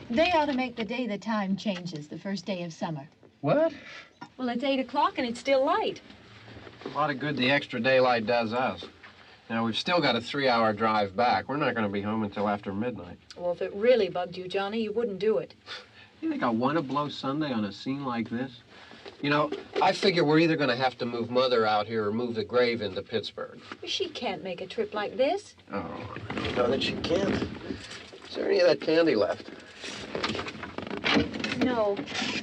They ought to make the day the time changes, the first day of summer. What? Well, it's 8 o'clock and it's still light. A lot of good the extra daylight does us. Now, we've still got a 3-hour drive back. We're not going to be home until after midnight. Well, if it really bugged you, Johnny, you wouldn't do it. You think I want to blow Sunday on a scene like this? You know, I figure we're either going to have to move Mother out here or move the grave into Pittsburgh. She can't make a trip like this. Oh, I know that she can't. Is there any of that candy left? No.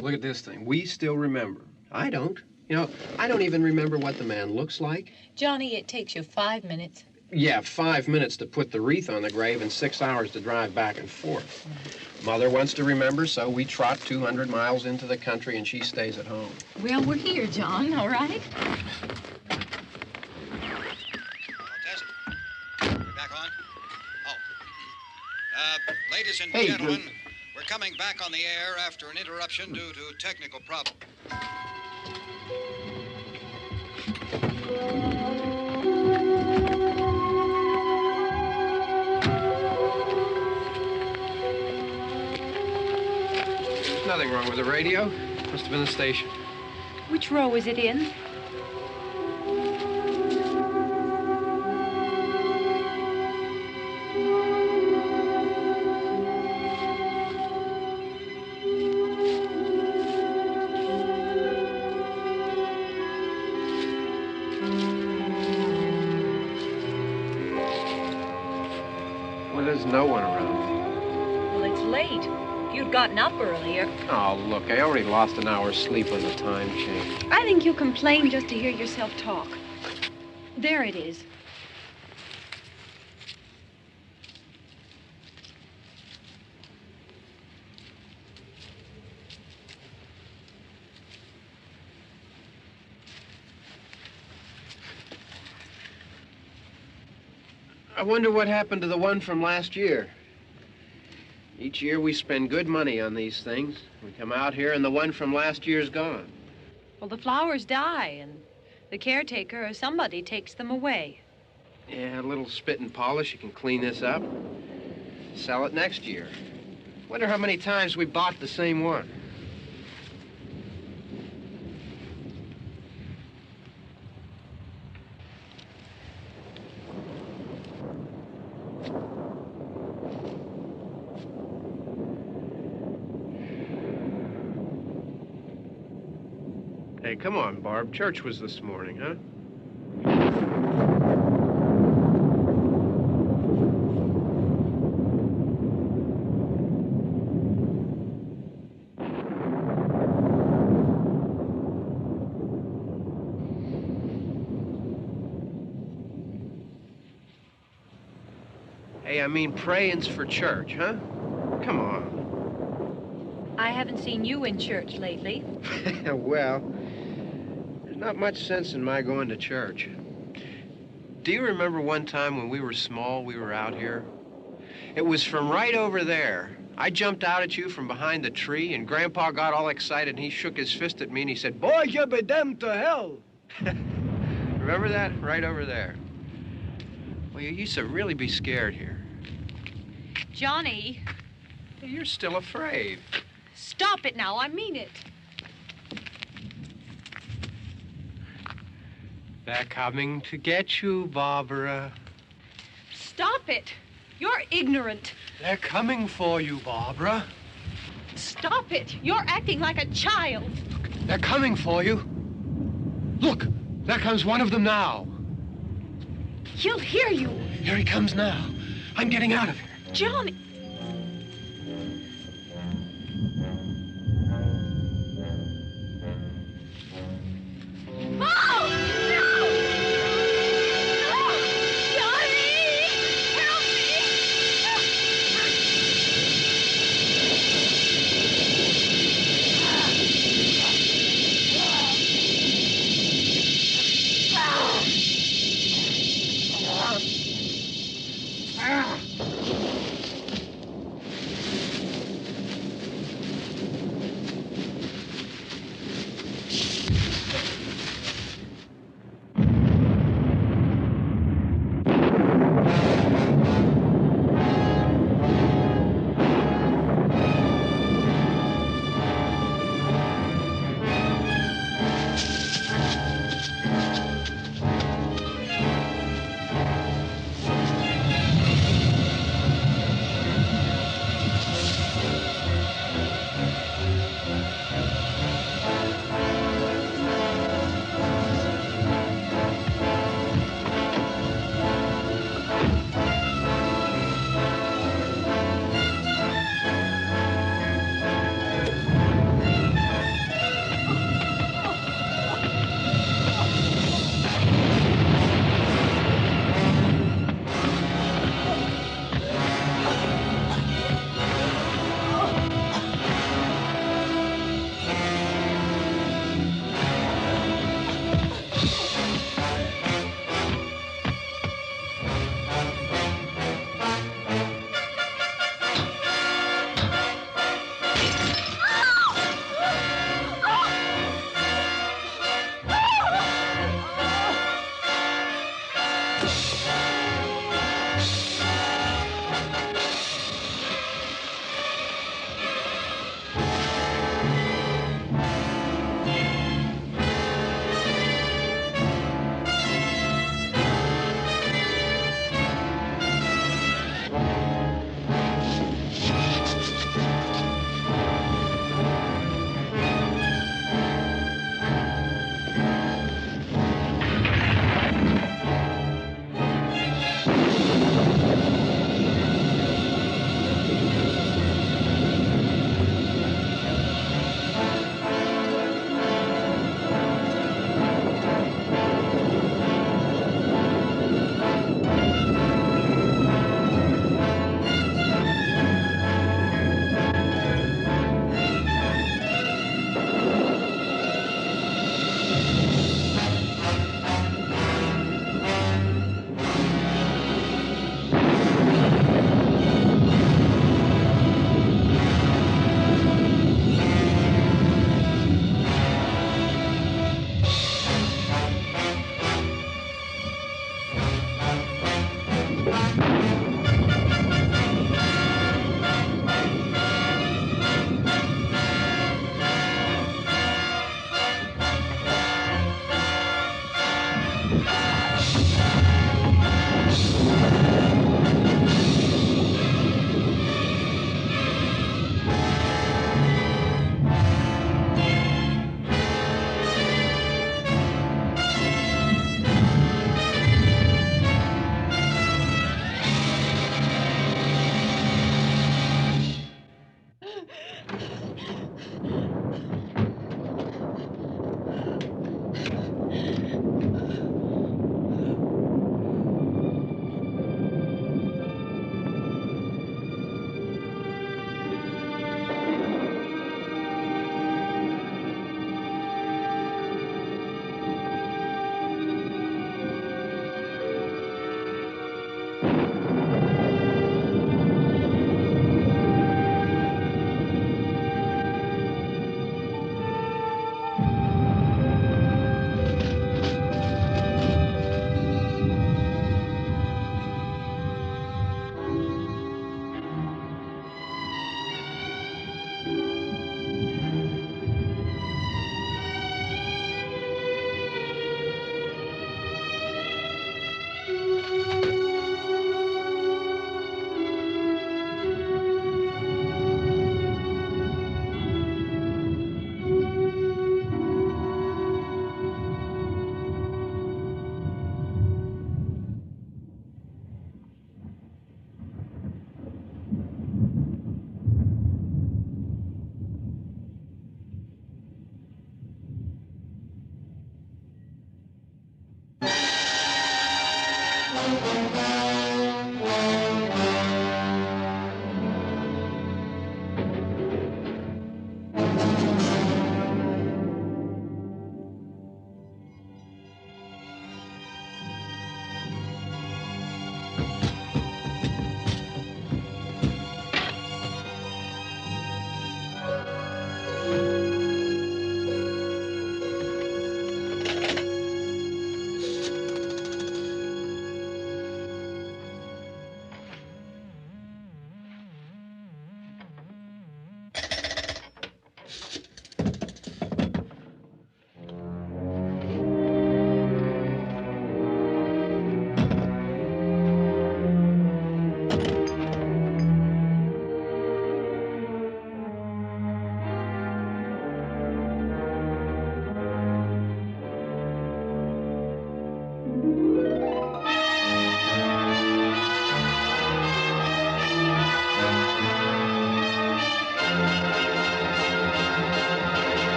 Look at this thing. We still remember. I don't. You know, I don't even remember what the man looks like. Johnny, it takes you 5 minutes. Yeah, 5 minutes to put the wreath on the grave and 6 hours to drive back and forth. Mother wants to remember, so we trot 200 miles into the country and she stays at home. Well, we're here, John, all right? Test. We're back on? Oh. Ladies and Hey, gentlemen, Judith. we're coming back on the air after an interruption due to technical problem. There's nothing wrong with the radio. Must have been the station. Which row is it in? Well, there's no one around. Well, it's late. If you'd gotten up earlier. Oh, look, I already lost an hour's sleep on the time change. I think you complain just to hear yourself talk. There it is. I wonder what happened to the one from last year. Each year we spend good money on these things. We come out here and the one from last year's gone. Well, the flowers die, and the caretaker or somebody takes them away. Yeah, a little spit and polish, you can clean this up. Sell it next year. Wonder how many times we bought the same one. Hey, come on, Barb. Church was this morning, huh? Hey, I mean praying's for church, huh? Come on. I haven't seen you in church lately. Well, there's not much sense in my going to church. Do you remember one time when we were small, we were out here? It was from right over there. I jumped out at you from behind the tree, and Grandpa got all excited, and he shook his fist at me, and he said, "Boy, you be damned to hell." Remember that? Right over there. Well, you used to really be scared here. Johnny, You're still afraid. stop it now. I mean it. They're coming to get you, Barbara. Stop it. You're ignorant. They're coming for you, Barbara. Stop it. You're acting like a child. They're coming for you. Look, there comes one of them now. He'll hear you. Here he comes now. I'm getting out of here. Johnny. Oh! No! No! Johnny! Help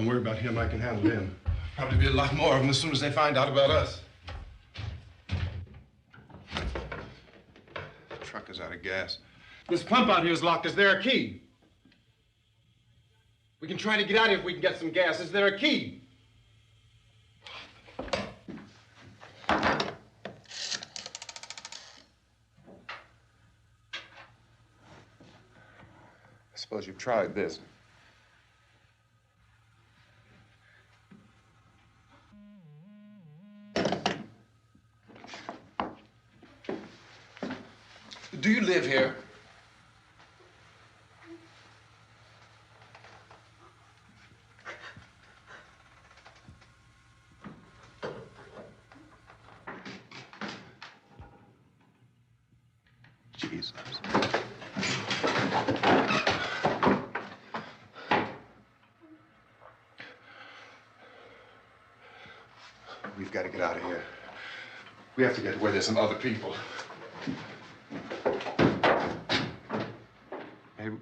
Don't worry about him. I can handle him. Probably be a lot more of them as soon as they find out about us. The truck is out of gas. This pump out here is locked. Is there a key? We can try to get out of here if we can get some gas. Is there a key? I suppose you've tried this. Do you live here? Jesus. We've got to get out of here. We have to get where there's some other people.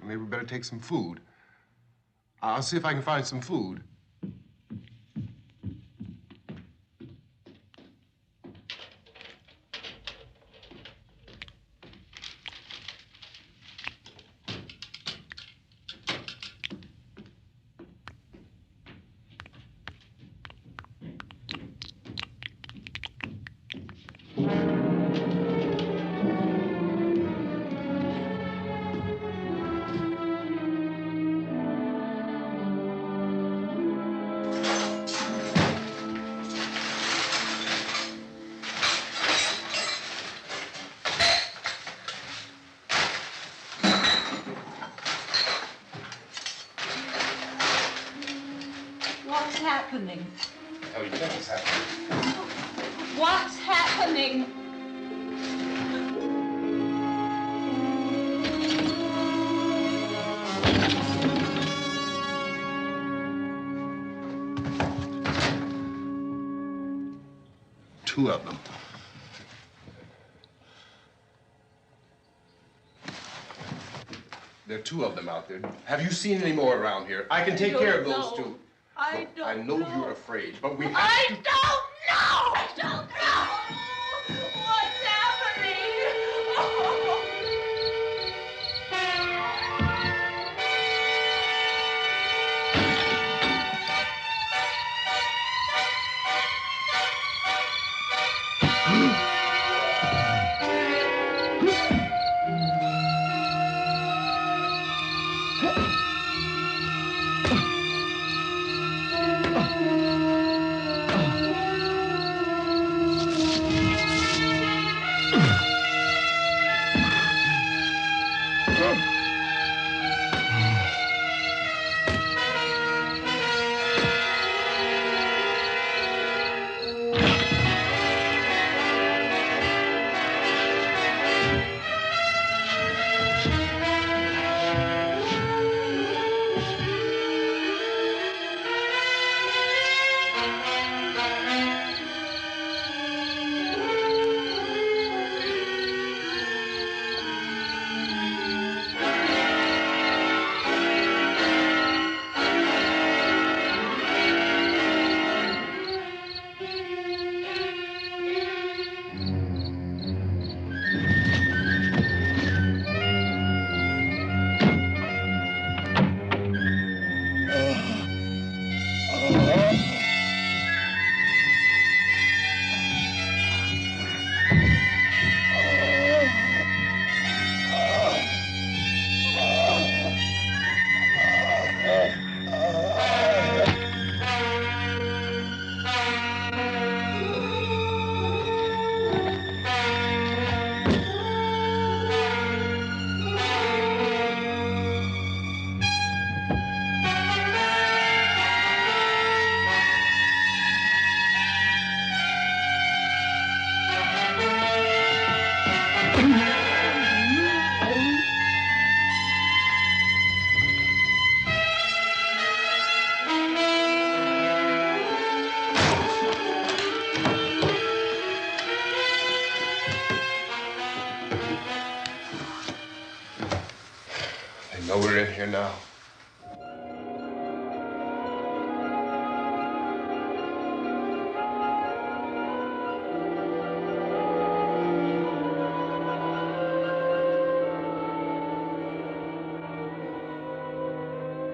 Maybe we better take some food. I'll see if I can find some food. What's happening? Hell, you think it's happening? What's happening? Two of them. There are two of them out there. Have you seen any more around here? I can take care of those two. I don't I know you're afraid, but we have to... I don't know! I don't know! What's happening? They know we're in here now.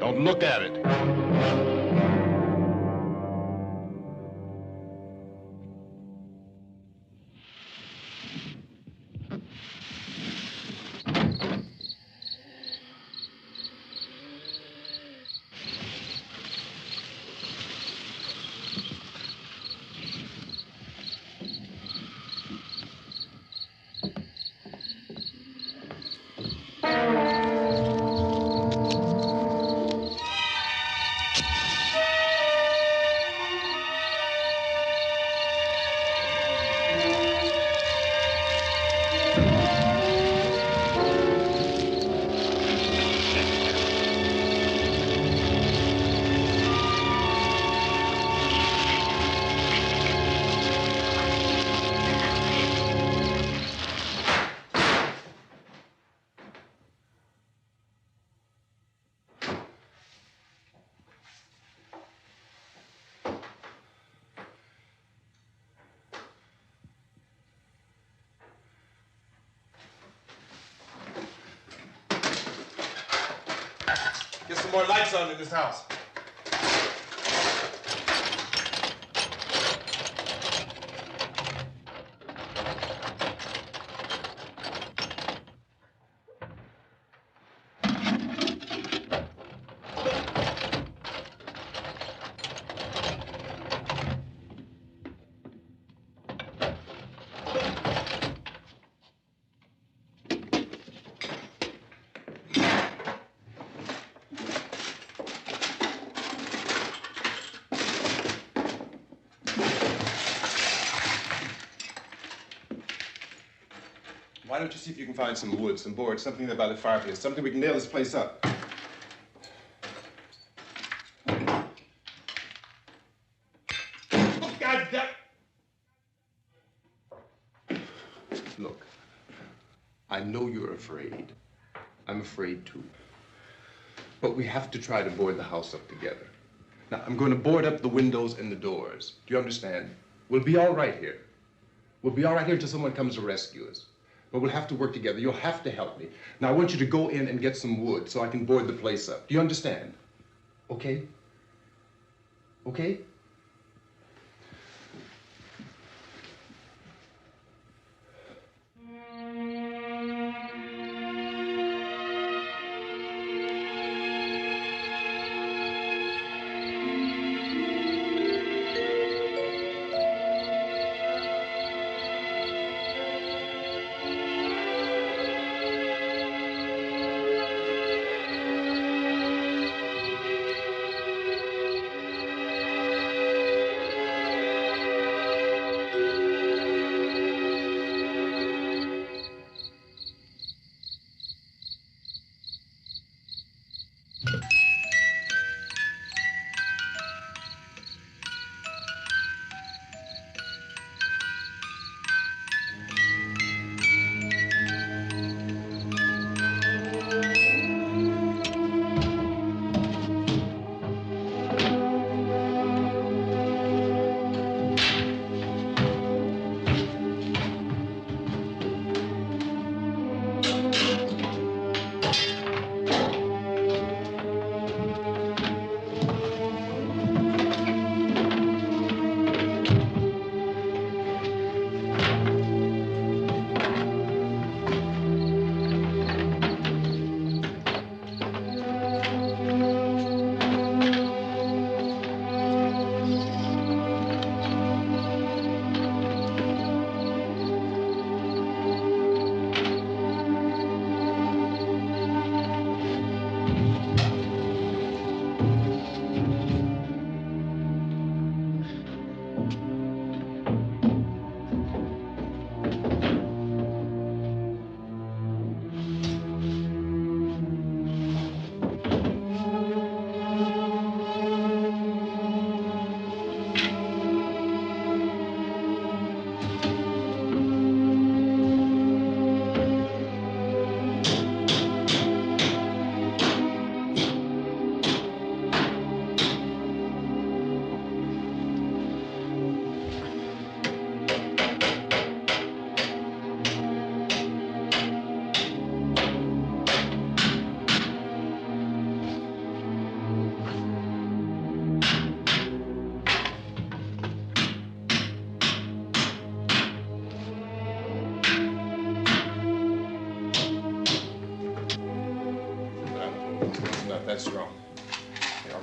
Don't look at it. Get some more lights on in this house. Why don't you see if you can find some wood, some boards, something there by the fireplace, something we can nail this place up. Oh, God damn it! Look, I know you're afraid. I'm afraid too. But we have to try to board the house up together. Now, I'm going to board up the windows and the doors. Do you understand? We'll be all right here. We'll be all right here until someone comes to rescue us. But we'll have to work together. You'll have to help me. Now, I want you to go in and get some wood so I can board the place up. Do you understand? Okay? Okay?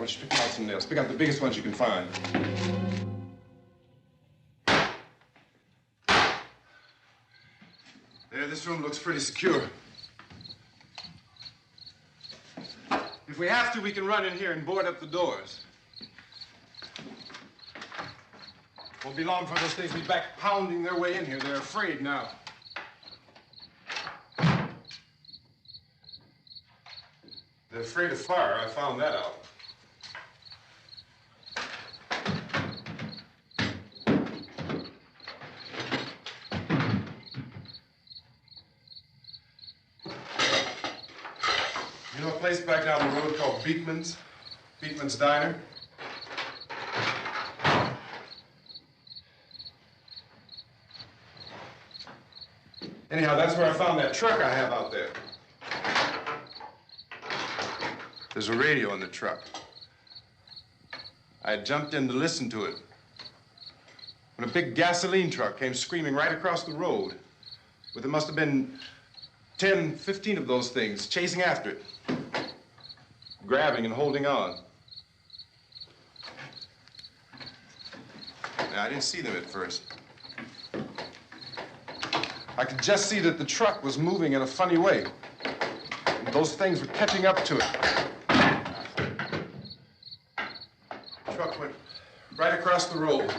don't you pick out some nails? Pick out the biggest ones you can find. There, this room looks pretty secure. If we have to, we can run in here and board up the doors. Won't be long before those things be back pounding their way in here. They're afraid now. They're afraid of fire. I found that out. You know a place back down the road called Beekman's? Beekman's Diner? Anyhow, that's where I found that truck I have out there. There's a radio in the truck. I had jumped in to listen to it when a big gasoline truck came screaming right across the road. But there must have been 10, 15 of those things chasing after it, grabbing and holding on. Now, I didn't see them at first. I could just see that the truck was moving in a funny way. And those things were catching up to it. The truck went right across the road.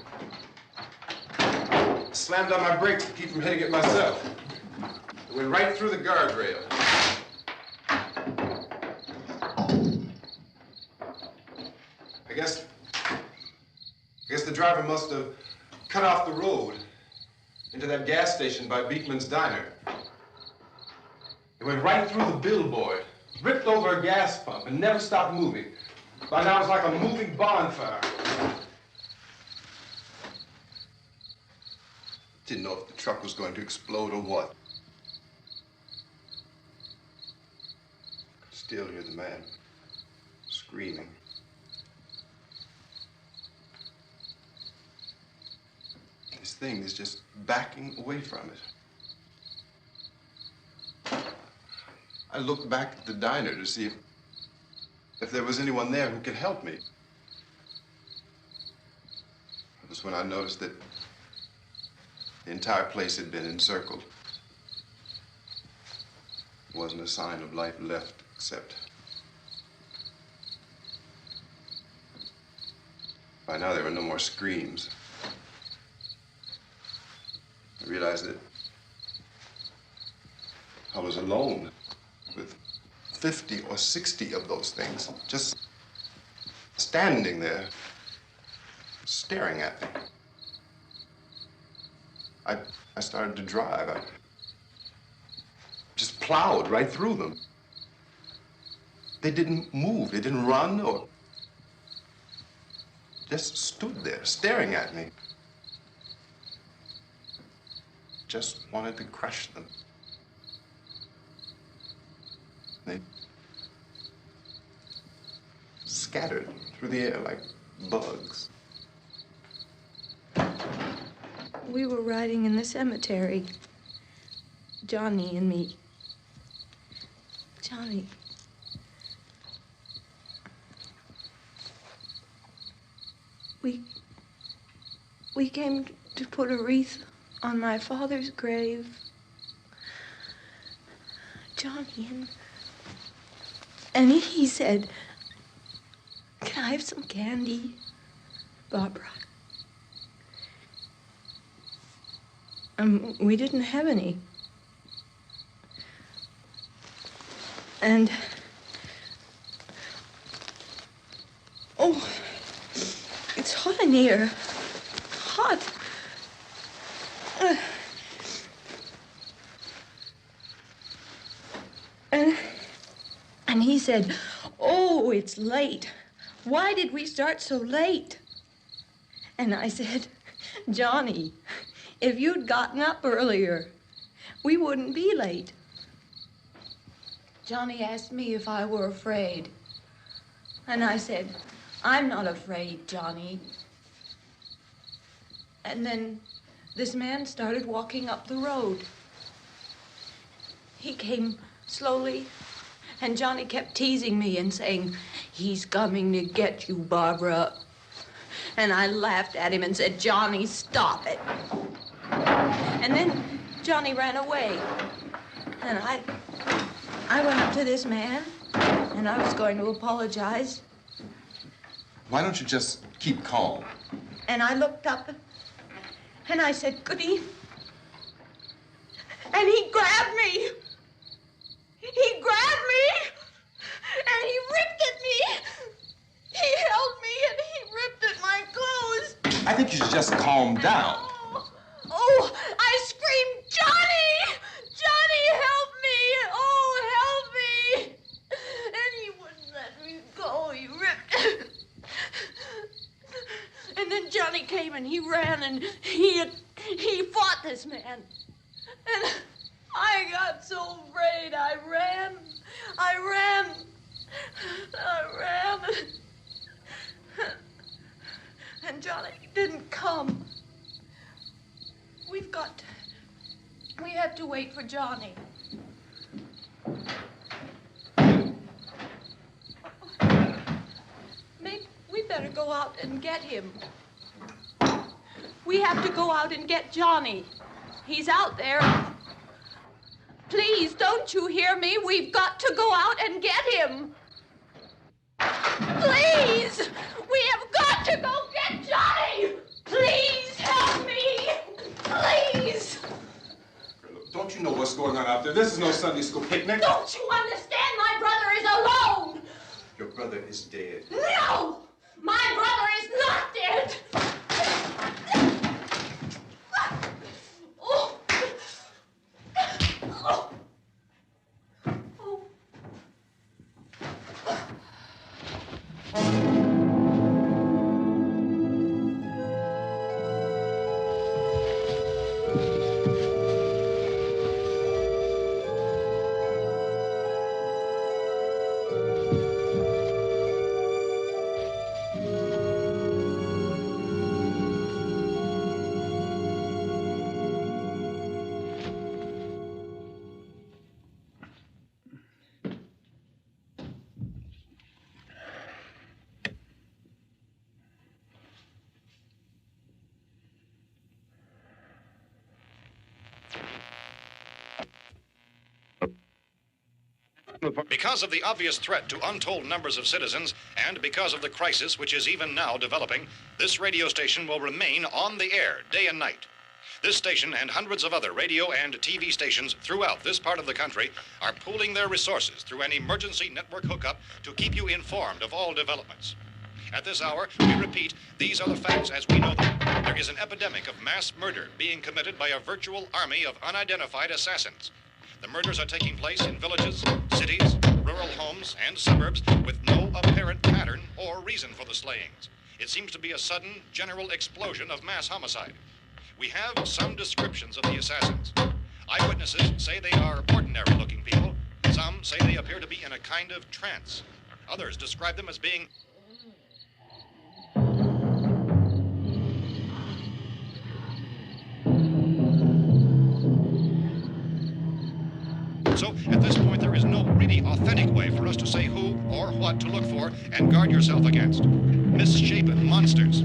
Slammed on my brakes to keep from hitting it myself. It went right through the guardrail. I guess the driver must have cut off the road into that gas station by Beekman's Diner. It went right through the billboard, ripped over a gas pump, and never stopped moving. By now, it was like a moving bonfire. Didn't know if the truck was going to explode or what. Could still hear the man screaming. This thing is just backing away from it. I looked back at the diner to see if there was anyone there who could help me. It was when I noticed that the entire place had been encircled. There wasn't a sign of life left except by now there were no more screams. I realized that I was alone with 50 or 60 of those things, just standing there, staring at me. I started to drive. I just plowed right through them. They didn't move. They didn't run or just stood there, staring at me. Just wanted to crush them. They scattered through the air like bugs. We were riding in the cemetery, Johnny and me. Johnny. We came to put a wreath on my father's grave. Johnny, and he said, "Can I have some candy, Barbara?" We didn't have any. And, oh, it's hot in here. Hot. And he said, "Oh, it's late. Why did we start so late?" And I said, "Johnny, if you'd gotten up earlier, we wouldn't be late." Johnny asked me if I were afraid. And I said, "I'm not afraid, Johnny." And then this man started walking up the road. He came slowly, and Johnny kept teasing me and saying, "He's coming to get you, Barbara." And I laughed at him and said, "Johnny, stop it." And then Johnny ran away. And I went up to this man, and I was going to apologize. Why don't you just keep calm? And I looked up, and I said, "Good evening." And he grabbed me. He grabbed me, and he ripped at me. He held me, and he ripped at my clothes. I think you should just calm down. Oh, I screamed, "Johnny! Johnny, help me! Oh, help me!" And he wouldn't let me go. He ripped. And then Johnny came and he ran and he fought this man. And I got so afraid. I ran. And Johnny didn't come. We have to wait for Johnny. Maybe we better go out and get him. We have to go out and get Johnny. He's out there. Please, don't you hear me? We've got to go out and get him. Please! We have got to go get Johnny! Please help me! Please! Don't you know what's going on out there? This is no Sunday school picnic. Don't you understand? My brother is alone! Your brother is dead. No! My brother is not dead! Oh. Oh. Because of the obvious threat to untold numbers of citizens, and because of the crisis which is even now developing, this radio station will remain on the air day and night. This station and hundreds of other radio and TV stations throughout this part of the country are pooling their resources through an emergency network hookup to keep you informed of all developments. At this hour, we repeat, these are the facts as we know them. There is an epidemic of mass murder being committed by a virtual army of unidentified assassins. The murders are taking place in villages, cities, rural homes, and suburbs with no apparent pattern or reason for the slayings. It seems to be a sudden, general explosion of mass homicide. We have some descriptions of the assassins. Eyewitnesses say they are ordinary-looking people. Some say they appear to be in a kind of trance. Others describe them as being So, at this point, there is no really authentic way for us to say who or what to look for and guard yourself against. Misshapen monsters.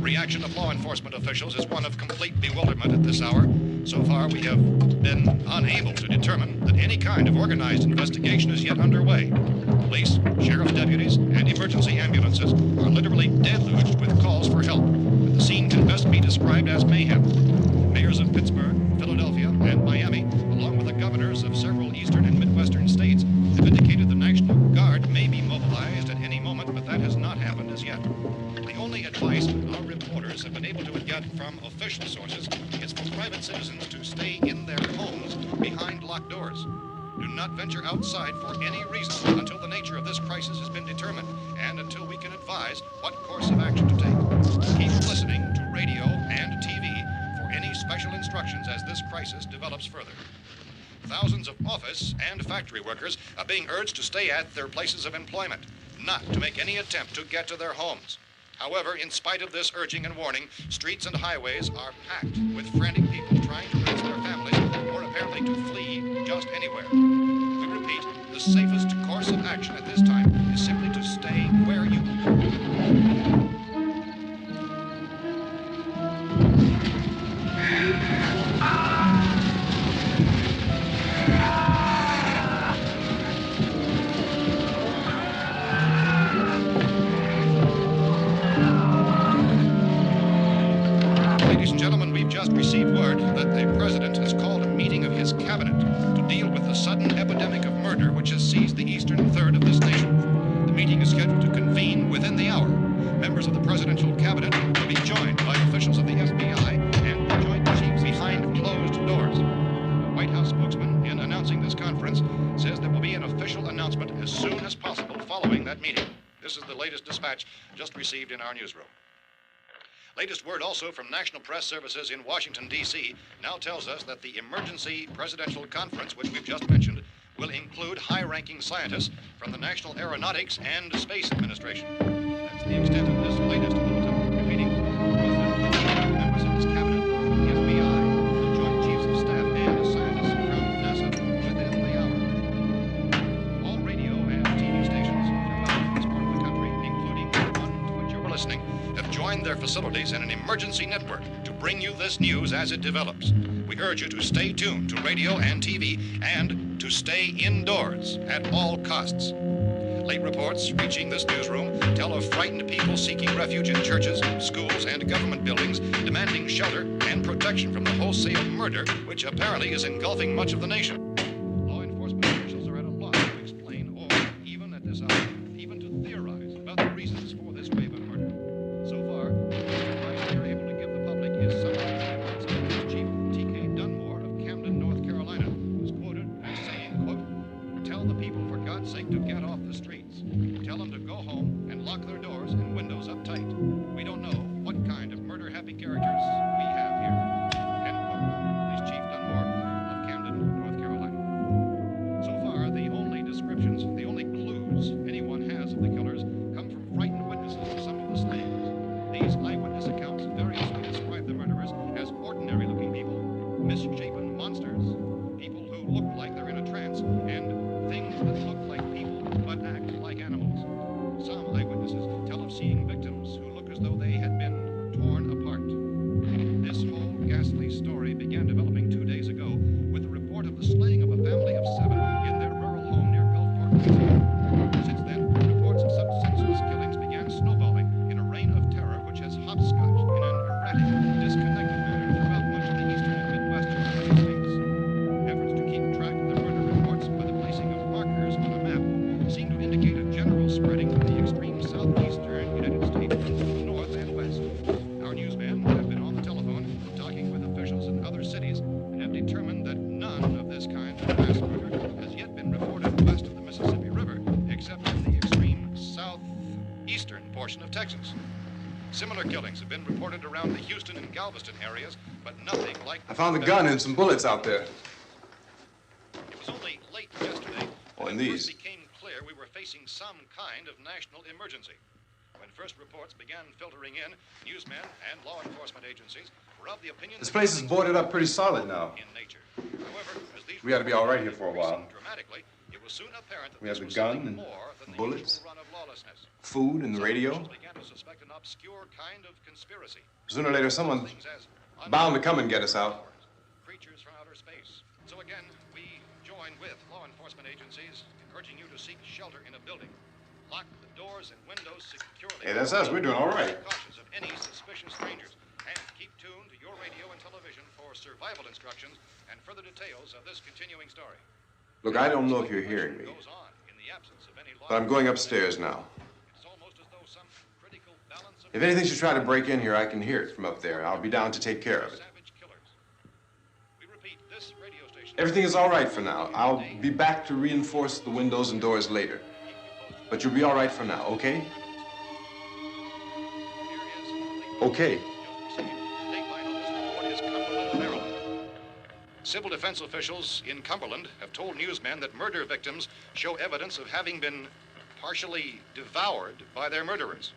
Reaction of law enforcement officials is one of complete bewilderment at this hour. So far, we have been unable to determine that any kind of organized investigation is yet underway. Police, sheriff's deputies, and emergency ambulances are literally deluged with calls for help. But the scene can best be described as mayhem. Mayors of Pittsburgh, Philadelphia, and Miami, along with the governors of several eastern and midwestern states, have indicated the National Guard may be mobilized at any moment, but that has not happened as yet. The only advice our reporters have been able to get from official sources is for private citizens to stay in their homes behind locked doors. Do not venture outside for any reason until the nature of this crisis has been determined and until we can advise what course of action to take. Keep listening to radio and TV for any special instructions as this crisis develops further. Thousands of office and factory workers are being urged to stay at their places of employment, not to make any attempt to get to their homes. However, in spite of this urging and warning, streets and highways are packed with frantic people trying to raise their families or apparently to flee just anywhere. We repeat, the safest course of action at this time is simply to stay where you are. Ladies and gentlemen, we've just received word that the President has called a meeting of his cabinet to deal with the sudden epidemic of murder which has seized the eastern third of this nation. The meeting is scheduled to convene within the hour. Members of the presidential cabinet will be joined by officials of the FBI and joint chiefs behind closed doors. The White House spokesman, in announcing this conference, says there will be an official announcement as soon as possible following that meeting. This is the latest dispatch just received in our newsroom. Latest word also from National Press Services in Washington, D.C. now tells us that the emergency presidential conference, which we've just mentioned, will include high-ranking scientists from the National Aeronautics and Space Administration. That's the extent of this latest bulletin. Repeating, members of his cabinet, the FBI, the Joint Chiefs of Staff, and scientists from NASA within the hour. All radio and TV stations throughout this part of the country, including the one to which you're listening, have joined their facilities in an emergency network to bring you this news as it develops. We urge you to stay tuned to radio and TV and to stay indoors at all costs. Late reports reaching this newsroom tell of frightened people seeking refuge in churches, schools, and government buildings, demanding shelter and protection from the wholesale murder which apparently is engulfing much of the nation. Law enforcement officials are at a loss to explain or, even at this hour, even to theorize about the reasons for this wave of murder. So far, the advice we are able to give the public is summary reports of Police Chief T.K. Dunmore of Camden, North Carolina, who's quoted as saying, quote, "Tell the people for God's sake to get off the streets. Tell them to go home and lock their doors and windows up tight. We don't know what kind of murder-happy characters we have here." End quote. Police Chief Dunmore of Camden, North Carolina. So far, the only descriptions, the only clues anyone has of the killers come from frightened witnesses of some of the slayings. These eyewitness accounts variously describe the murderers as ordinary-looking people, misshapen monsters, people who look like they're in a trance, and things that look like people but act like animals. Some eyewitnesses tell of seeing victims who look as though they had been torn apart. This whole ghastly story began developing 2 days ago with the report of the slaying of a family of 7 in their rural home near Gulfport, Louisiana. Since then, reports of such senseless killings began snowballing in a reign of terror which has hopscotched in an erratic, disconnected manner throughout much of the eastern and midwestern United States. Efforts to keep track of the murder reports by the placing of markers on a map seem to indicate a general spreading from the extreme southeastern United States to the north and west. Our newsmen have been on the telephone talking with officials in other cities and have determined that none of this kind of mass murder has yet been reported west of the Mississippi River, except in the extreme southeastern portion of Texas. Similar killings have been reported around the Houston and Galveston areas, but nothing like... I found a gun and some bullets out there. It was only late yesterday Oh, and when it these. first became clear we were facing some kind of national emergency. When first reports began filtering in, newsmen and law enforcement agencies were of the opinion This that place is things boarded were up pretty solid now. in nature. However, as these We ought to be all right here reports for a began while. increasing dramatically, it was soon apparent that We have this the was gun something and more than the bullets, usual run of lawlessness. food and the Some radio. officials began to suspect an obscure kind of conspiracy. Sooner or later, someone's Things as bound to come and get us out. creatures from outer space. So again, we join with law enforcement agencies urging you to seek shelter in a building. Lock the doors and windows securely. Hey, that's us. We're doing all right. Be cautious of any suspicious strangers. And keep tuned to your radio and television for survival instructions and further details of this continuing story. Look, I don't know if you're hearing me, Goes on in the absence of any law but I'm going upstairs now. It's almost as though some critical balance of If anything should try to break in here, I can hear it from up there. I'll be down to take care of it. savage killers. We repeat, this radio station. Everything is all right for now. I'll be back to reinforce the windows and doors later. But you'll be all right for now, okay? Okay. Civil defense officials in Cumberland have told newsmen that murder victims show evidence of having been partially devoured by their murderers.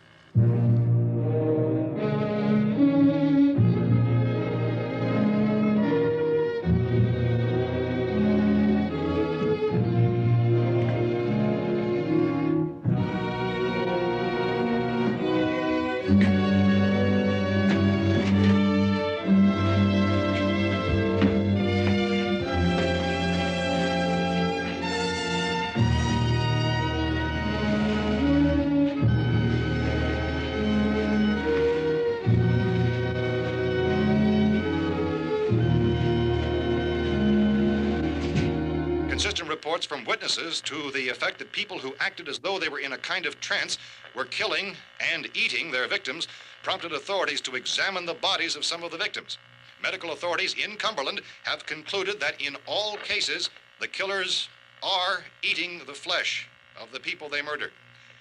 Inconsistent reports from witnesses to the effect that people who acted as though they were in a kind of trance were killing and eating their victims prompted authorities to examine the bodies of some of the victims. Medical authorities in Cumberland have concluded that in all cases, the killers are eating the flesh of the people they murdered.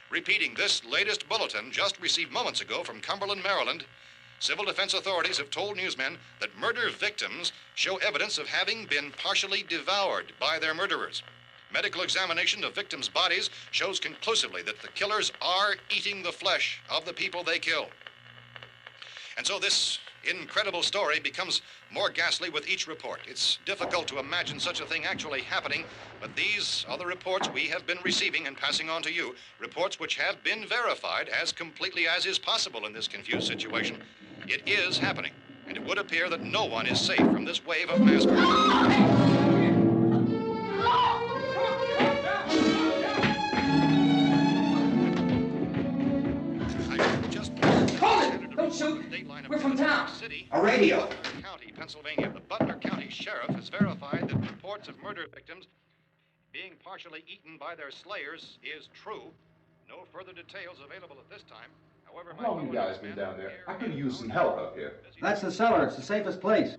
Repeating this latest bulletin just received moments ago from Cumberland, Maryland, civil defense authorities have told newsmen that murder victims show evidence of having been partially devoured by their murderers. Medical examination of victims' bodies shows conclusively that the killers are eating the flesh of the people they kill. And so this incredible story becomes more ghastly with each report. It's difficult to imagine such a thing actually happening, but these are the reports we have been receiving and passing on to you, reports which have been verified as completely as is possible in this confused situation. It is happening, and it would appear that no one is safe from this wave of mass murder. Don't shoot. We're from town. A radio. County, Pennsylvania. The Butler County Sheriff has verified that reports of murder victims being partially eaten by their slayers is true. No further details available at this time. However, How long you guys been down there? I could use some help up here. That's the cellar. It's the safest place.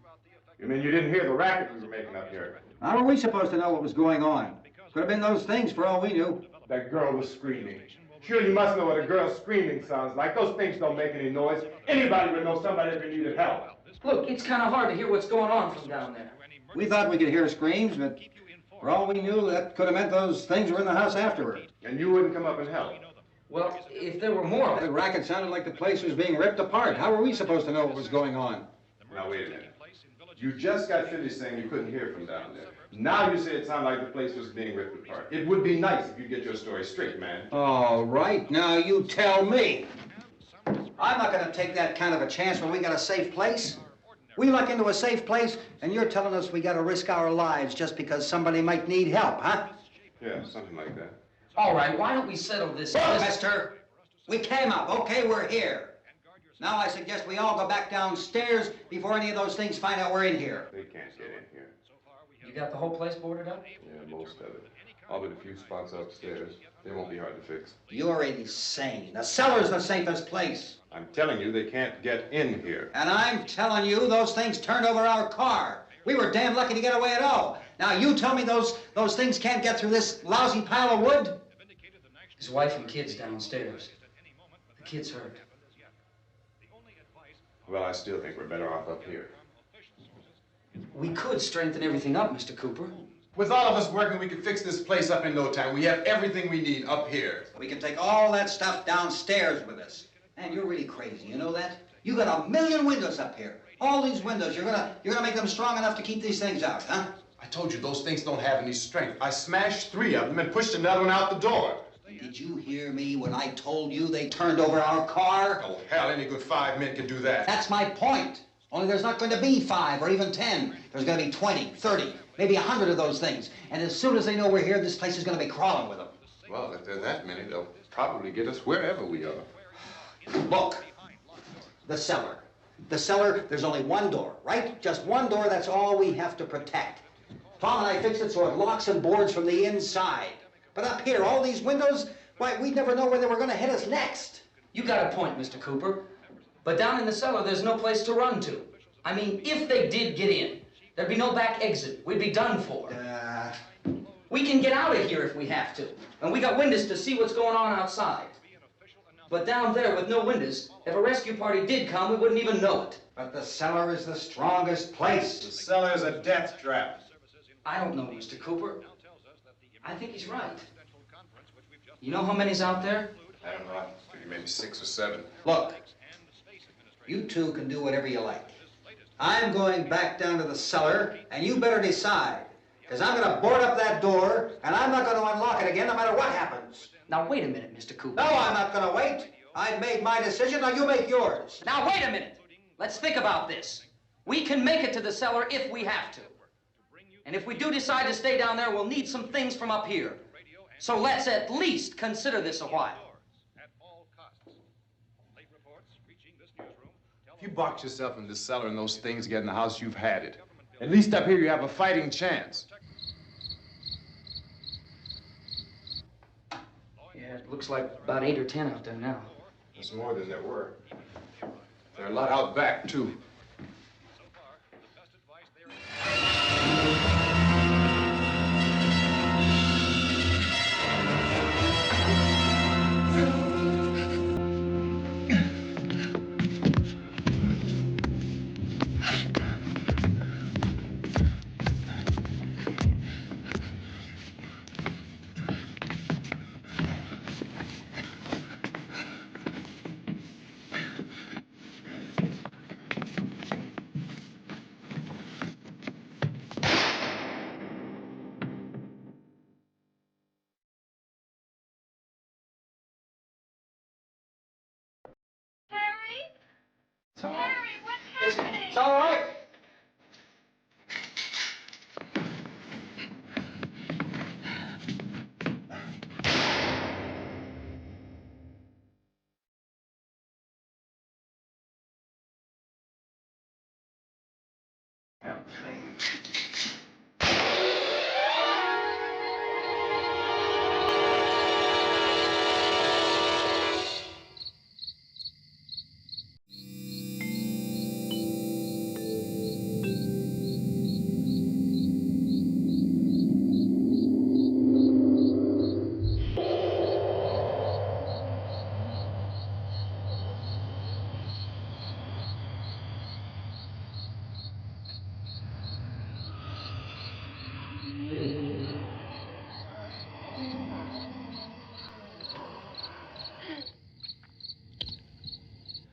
You mean you didn't hear the racket we were making up here? How are we supposed to know what was going on? Could have been those things for all we knew. That girl was screaming. Sure, you must know what a girl screaming sounds like. Those things don't make any noise. Anybody would know somebody ever needed help. Look, it's kind of hard to hear what's going on from down there. We thought we could hear screams, but for all we knew, that could have meant those things were in the house afterward. And you wouldn't come up and help? Well, if there were more... The racket sounded like the place was being ripped apart. How were we supposed to know what was going on? Now, wait a minute. You just got finished saying you couldn't hear from down there. Now you say it sounded like the place was being ripped apart. It would be nice if you get your story straight, man. All right, now you tell me. I'm not going to take that kind of a chance when we got a safe place. We luck into a safe place, and you're telling us we got to risk our lives just because somebody might need help, huh? Yeah, something like that. All right, why don't we settle this? Look, mister, we came up. Okay, we're here. Now I suggest we all go back downstairs before any of those things find out we're in here. They can't get in here. You got the whole place boarded up? Yeah, most of it. All but a few spots upstairs. They won't be hard to fix. You're insane. The cellar's the safest place. I'm telling you, they can't get in here. And I'm telling you, those things turned over our car. We were damn lucky to get away at all. Now you tell me those things can't get through this lousy pile of wood? His wife and kids downstairs. The kid's hurt. Well, I still think we're better off up here. We could strengthen everything up, Mr. Cooper. With all of us working, we could fix this place up in no time. We have everything we need up here. We can take all that stuff downstairs with us. Man, you're really crazy, you know that? You got 1,000,000 windows up here. All these windows, you're gonna make them strong enough to keep these things out, huh? I told you those things don't have any strength. I smashed 3 of them and pushed another one out the door. Did you hear me when I told you they turned over our car? Oh, hell, any good 5 men can do that. That's my point. Only there's not going to be 5 or even 10. There's going to be 20, 30, maybe 100 of those things. And as soon as they know we're here, this place is going to be crawling with them. Well, if there are that many, they'll probably get us wherever we are. Look, the cellar. The cellar, there's only one door, right? Just one door, that's all we have to protect. Tom and I fixed it so it locks and boards from the inside. But up here, all these windows, why, we'd never know where they were going to hit us next. You got a point, Mr. Cooper. But down in the cellar, there's no place to run to. I mean, if they did get in, there'd be no back exit. We'd be done for. We can get out of here if we have to. And we got windows to see what's going on outside. But down there with no windows, if a rescue party did come, we wouldn't even know it. But the cellar is the strongest place. The cellar is a death trap. I don't know, Mr. Cooper. I think he's right. You know how many's out there? I don't know. I figure maybe 6 or 7. Look, you two can do whatever you like. I'm going back down to the cellar, and you better decide. Because I'm going to board up that door, and I'm not going to unlock it again no matter what happens. Now, wait a minute, Mr. Cooper. No, I'm not going to wait. I've made my decision, now you make yours. Now, wait a minute. Let's think about this. We can make it to the cellar if we have to. And if we do decide to stay down there, we'll need some things from up here. So let's at least consider this a while. If you box yourself in the cellar and those things get in the house, you've had it. At least up here you have a fighting chance. It looks like about 8 or 10 out there now. There's more than there were. There are a lot out back, too. It's all right.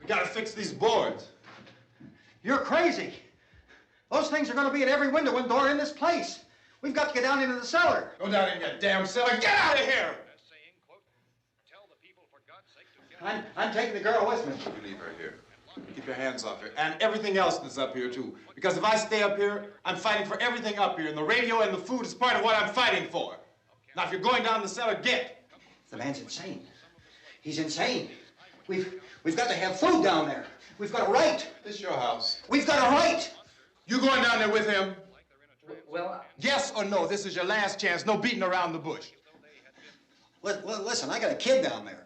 We gotta fix these boards. You're crazy. Those things are going to be at every window and door in this place. We've got to get down into the cellar. Go down in your damn cellar. Get out of here! I'm taking the girl with me. You leave her here. Keep your hands off her. And everything else that's up here, too. Because if I stay up here, I'm fighting for everything up here. And the radio and the food is part of what I'm fighting for. Now, if you're going down the cellar, get. The man's insane. He's insane. We've got to have food down there. We've got a right. This is your house. We've got a right. You going down there with him? Well, Yes or no? This is your last chance. No beating around the bush. Listen, I got a kid down there.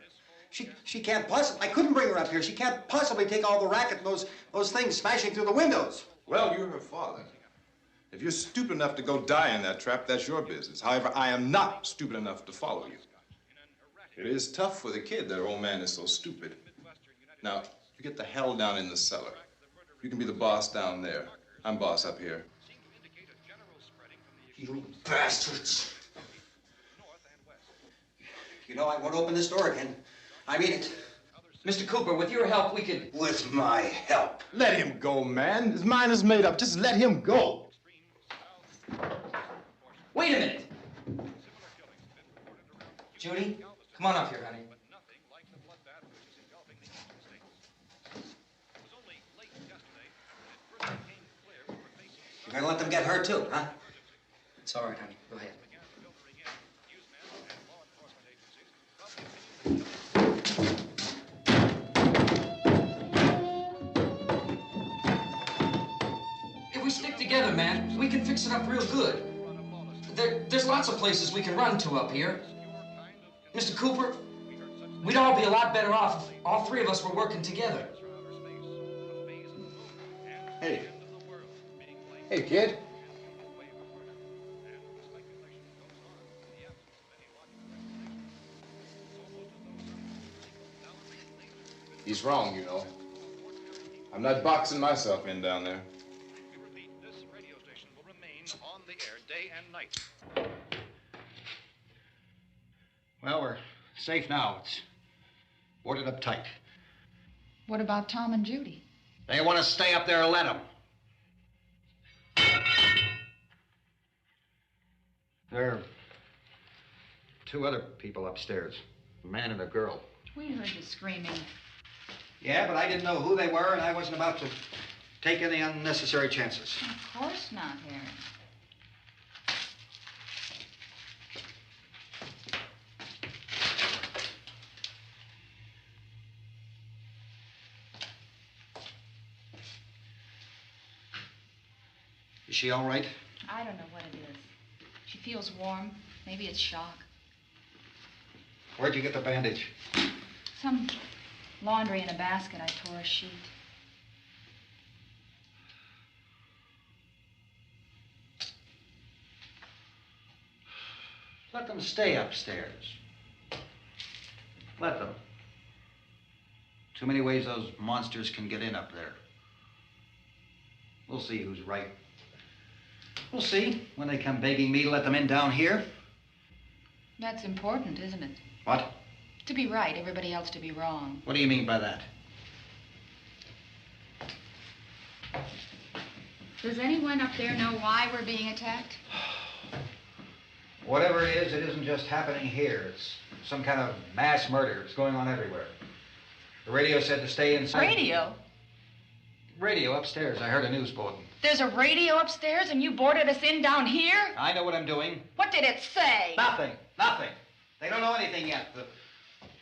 She can't possibly, I couldn't bring her up here. She can't possibly take all the racket and those things smashing through the windows. Well, you're her father. If you're stupid enough to go die in that trap, that's your business. However, I am not stupid enough to follow you. It is tough for the kid that her old man is so stupid. Now, you get the hell down in the cellar. You can be the boss down there. I'm boss up here. You bastards. You know, I won't open this door again. I mean it. Mr. Cooper, with your help, we could... With my help. Let him go, man. His mind is made up. Just let him go. Wait a minute. Judy, come on up here, honey. You're gonna let them get hurt too, huh? It's all right, honey. Go ahead. If we stick together, man, we can fix it up real good. There's lots of places we can run to up here. Mr. Cooper, we'd all be a lot better off if all three of us were working together. Hey. Hey, kid. He's wrong, you know. I'm not boxing myself in down there. We repeat, this radio station will remain on the air day and night. Well, we're safe now. It's boarded up tight. What about Tom and Judy? They want to stay up there, let them. There are two other people upstairs, a man and a girl. We heard the screaming. Yeah, but I didn't know who they were, and I wasn't about to take any unnecessary chances. Of course not, Harry. Is she all right? I don't know what it is. She feels warm. Maybe it's shock. Where'd you get the bandage? Some laundry in a basket. I tore a sheet. Let them stay upstairs. Let them. Too many ways those monsters can get in up there. We'll see who's right. We'll see when they come begging me to let them in down here. That's important, isn't it? What? To be right, everybody else to be wrong. What do you mean by that? Does anyone up there know why we're being attacked? Whatever it isn't just happening here. It's some kind of mass murder. It's going on everywhere. The radio said to stay inside. Radio? Radio upstairs. I heard a news bulletin. There's a radio upstairs and you boarded us in down here? I know what I'm doing. What did it say? Nothing. Nothing. They don't know anything yet.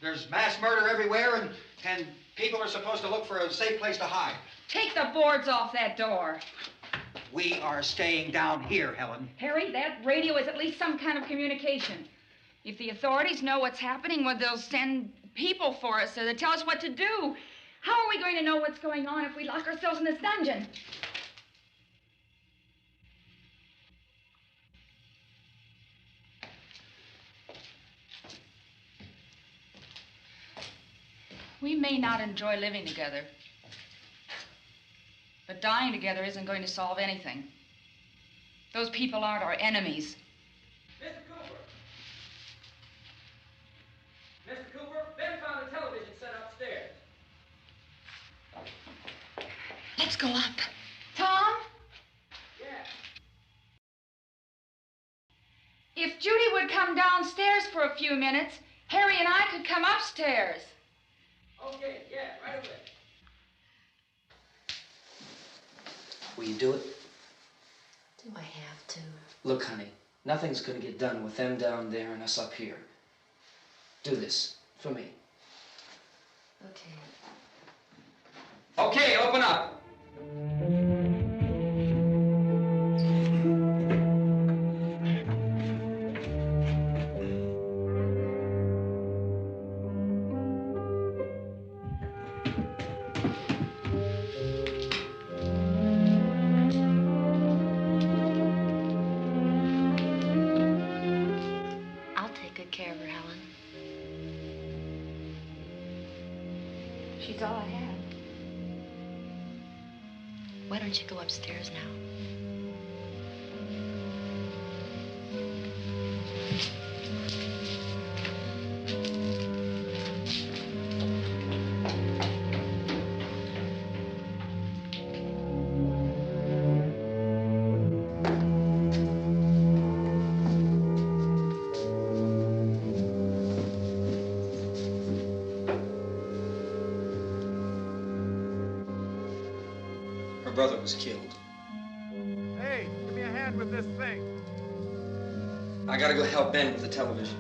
There's mass murder everywhere, and people are supposed to look for a safe place to hide. Take the boards off that door. We are staying down here, Helen. Harry, that radio is at least some kind of communication. If the authorities know what's happening, well, they'll send people for us to tell us what to do. How are we going to know what's going on if we lock ourselves in this dungeon? We may not enjoy living together, but dying together isn't going to solve anything. Those people aren't our enemies. Mr. Cooper! Mr. Cooper, Ben found a television set upstairs. Let's go up. Tom? Yeah. If Judy would come downstairs for a few minutes, Harry and I could come upstairs. Okay, yeah, right away. Will you do it? Do I have to? Look, honey, nothing's gonna get done with them down there and us up here. Do this for me. Okay. Okay, open up. I'll take good care of her, Helen. She's all I have. Why don't you go upstairs now? Her brother was killed. Hey, give me a hand with this thing. I gotta go help Ben with the television.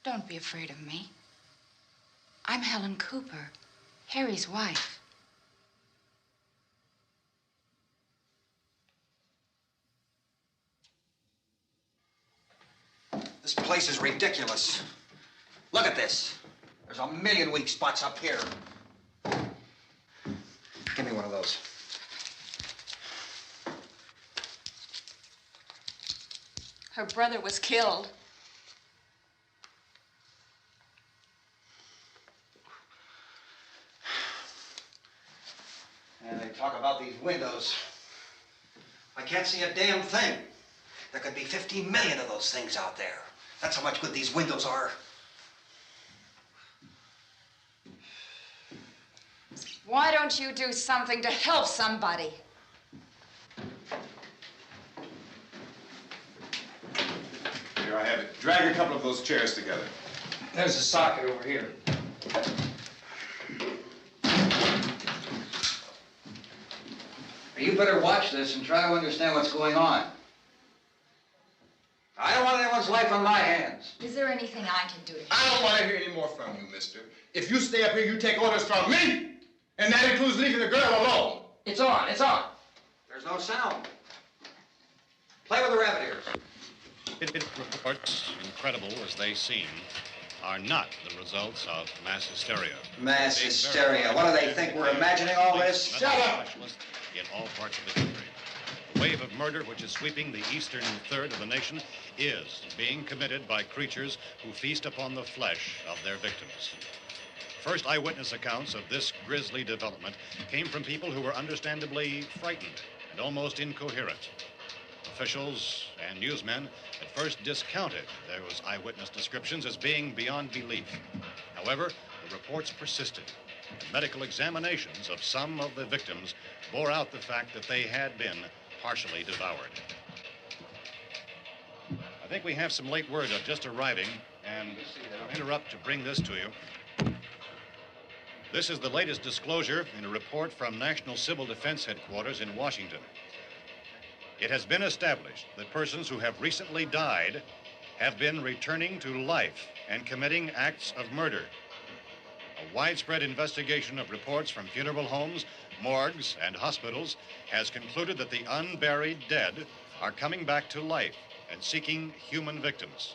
Don't be afraid of me. I'm Helen Cooper, Harry's wife. This place is ridiculous. Look at this. There's a million weak spots up here. Give me one of those. Her brother was killed. And they talk about these windows. I can't see a damn thing. There could be 15 million of those things out there. That's how much good these windows are. Why don't you do something to help somebody? Here, I have it. Drag a couple of those chairs together. There's a socket over here. You better watch this and try to understand what's going on. I don't want anyone's life on my hands. Is there anything I can do to help? I don't want to hear any more from you, mister. If you stay up here, you take orders from me. And that includes leaving the girl alone. It's on, it's on. There's no sound. Play with the rabbit ears. Reports, incredible as they seem, are not the results of mass hysteria. Mass hysteria. What do they think? We're imagining all this? Shut up! In all parts of the country. The wave of murder which is sweeping the eastern third of the nation is being committed by creatures who feast upon the flesh of their victims. First eyewitness accounts of this grisly development came from people who were understandably frightened and almost incoherent. Officials and newsmen at first discounted those eyewitness descriptions as being beyond belief. However, the reports persisted. The medical examinations of some of the victims bore out the fact that they had been partially devoured. I think we have some late word just arriving, and I'll interrupt to bring this to you. This is the latest disclosure in a report from National Civil Defense Headquarters in Washington. It has been established that persons who have recently died have been returning to life and committing acts of murder. A widespread investigation of reports from funeral homes, morgues, and hospitals has concluded that the unburied dead are coming back to life and seeking human victims.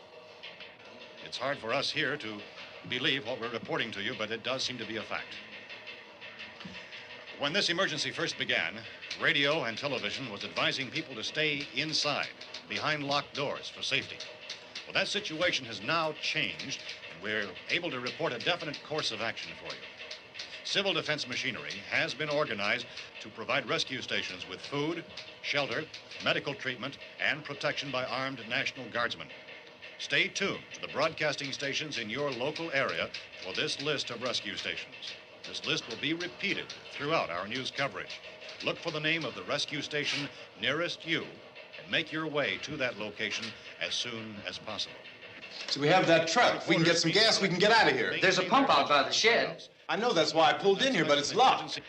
It's hard for us here to believe what we're reporting to you, but it does seem to be a fact. When this emergency first began, radio and television was advising people to stay inside, behind locked doors for safety. Well, that situation has now changed, and we're able to report a definite course of action for you. Civil defense machinery has been organized to provide rescue stations with food, shelter, medical treatment, and protection by armed National Guardsmen. Stay tuned to the broadcasting stations in your local area for this list of rescue stations. This list will be repeated throughout our news coverage. Look for the name of the rescue station nearest you and make your way to that location as soon as possible. So we have that truck. If we can get some gas, we can get out of here. There's a pump out by the shed. I know, that's why I pulled in here, but it's locked.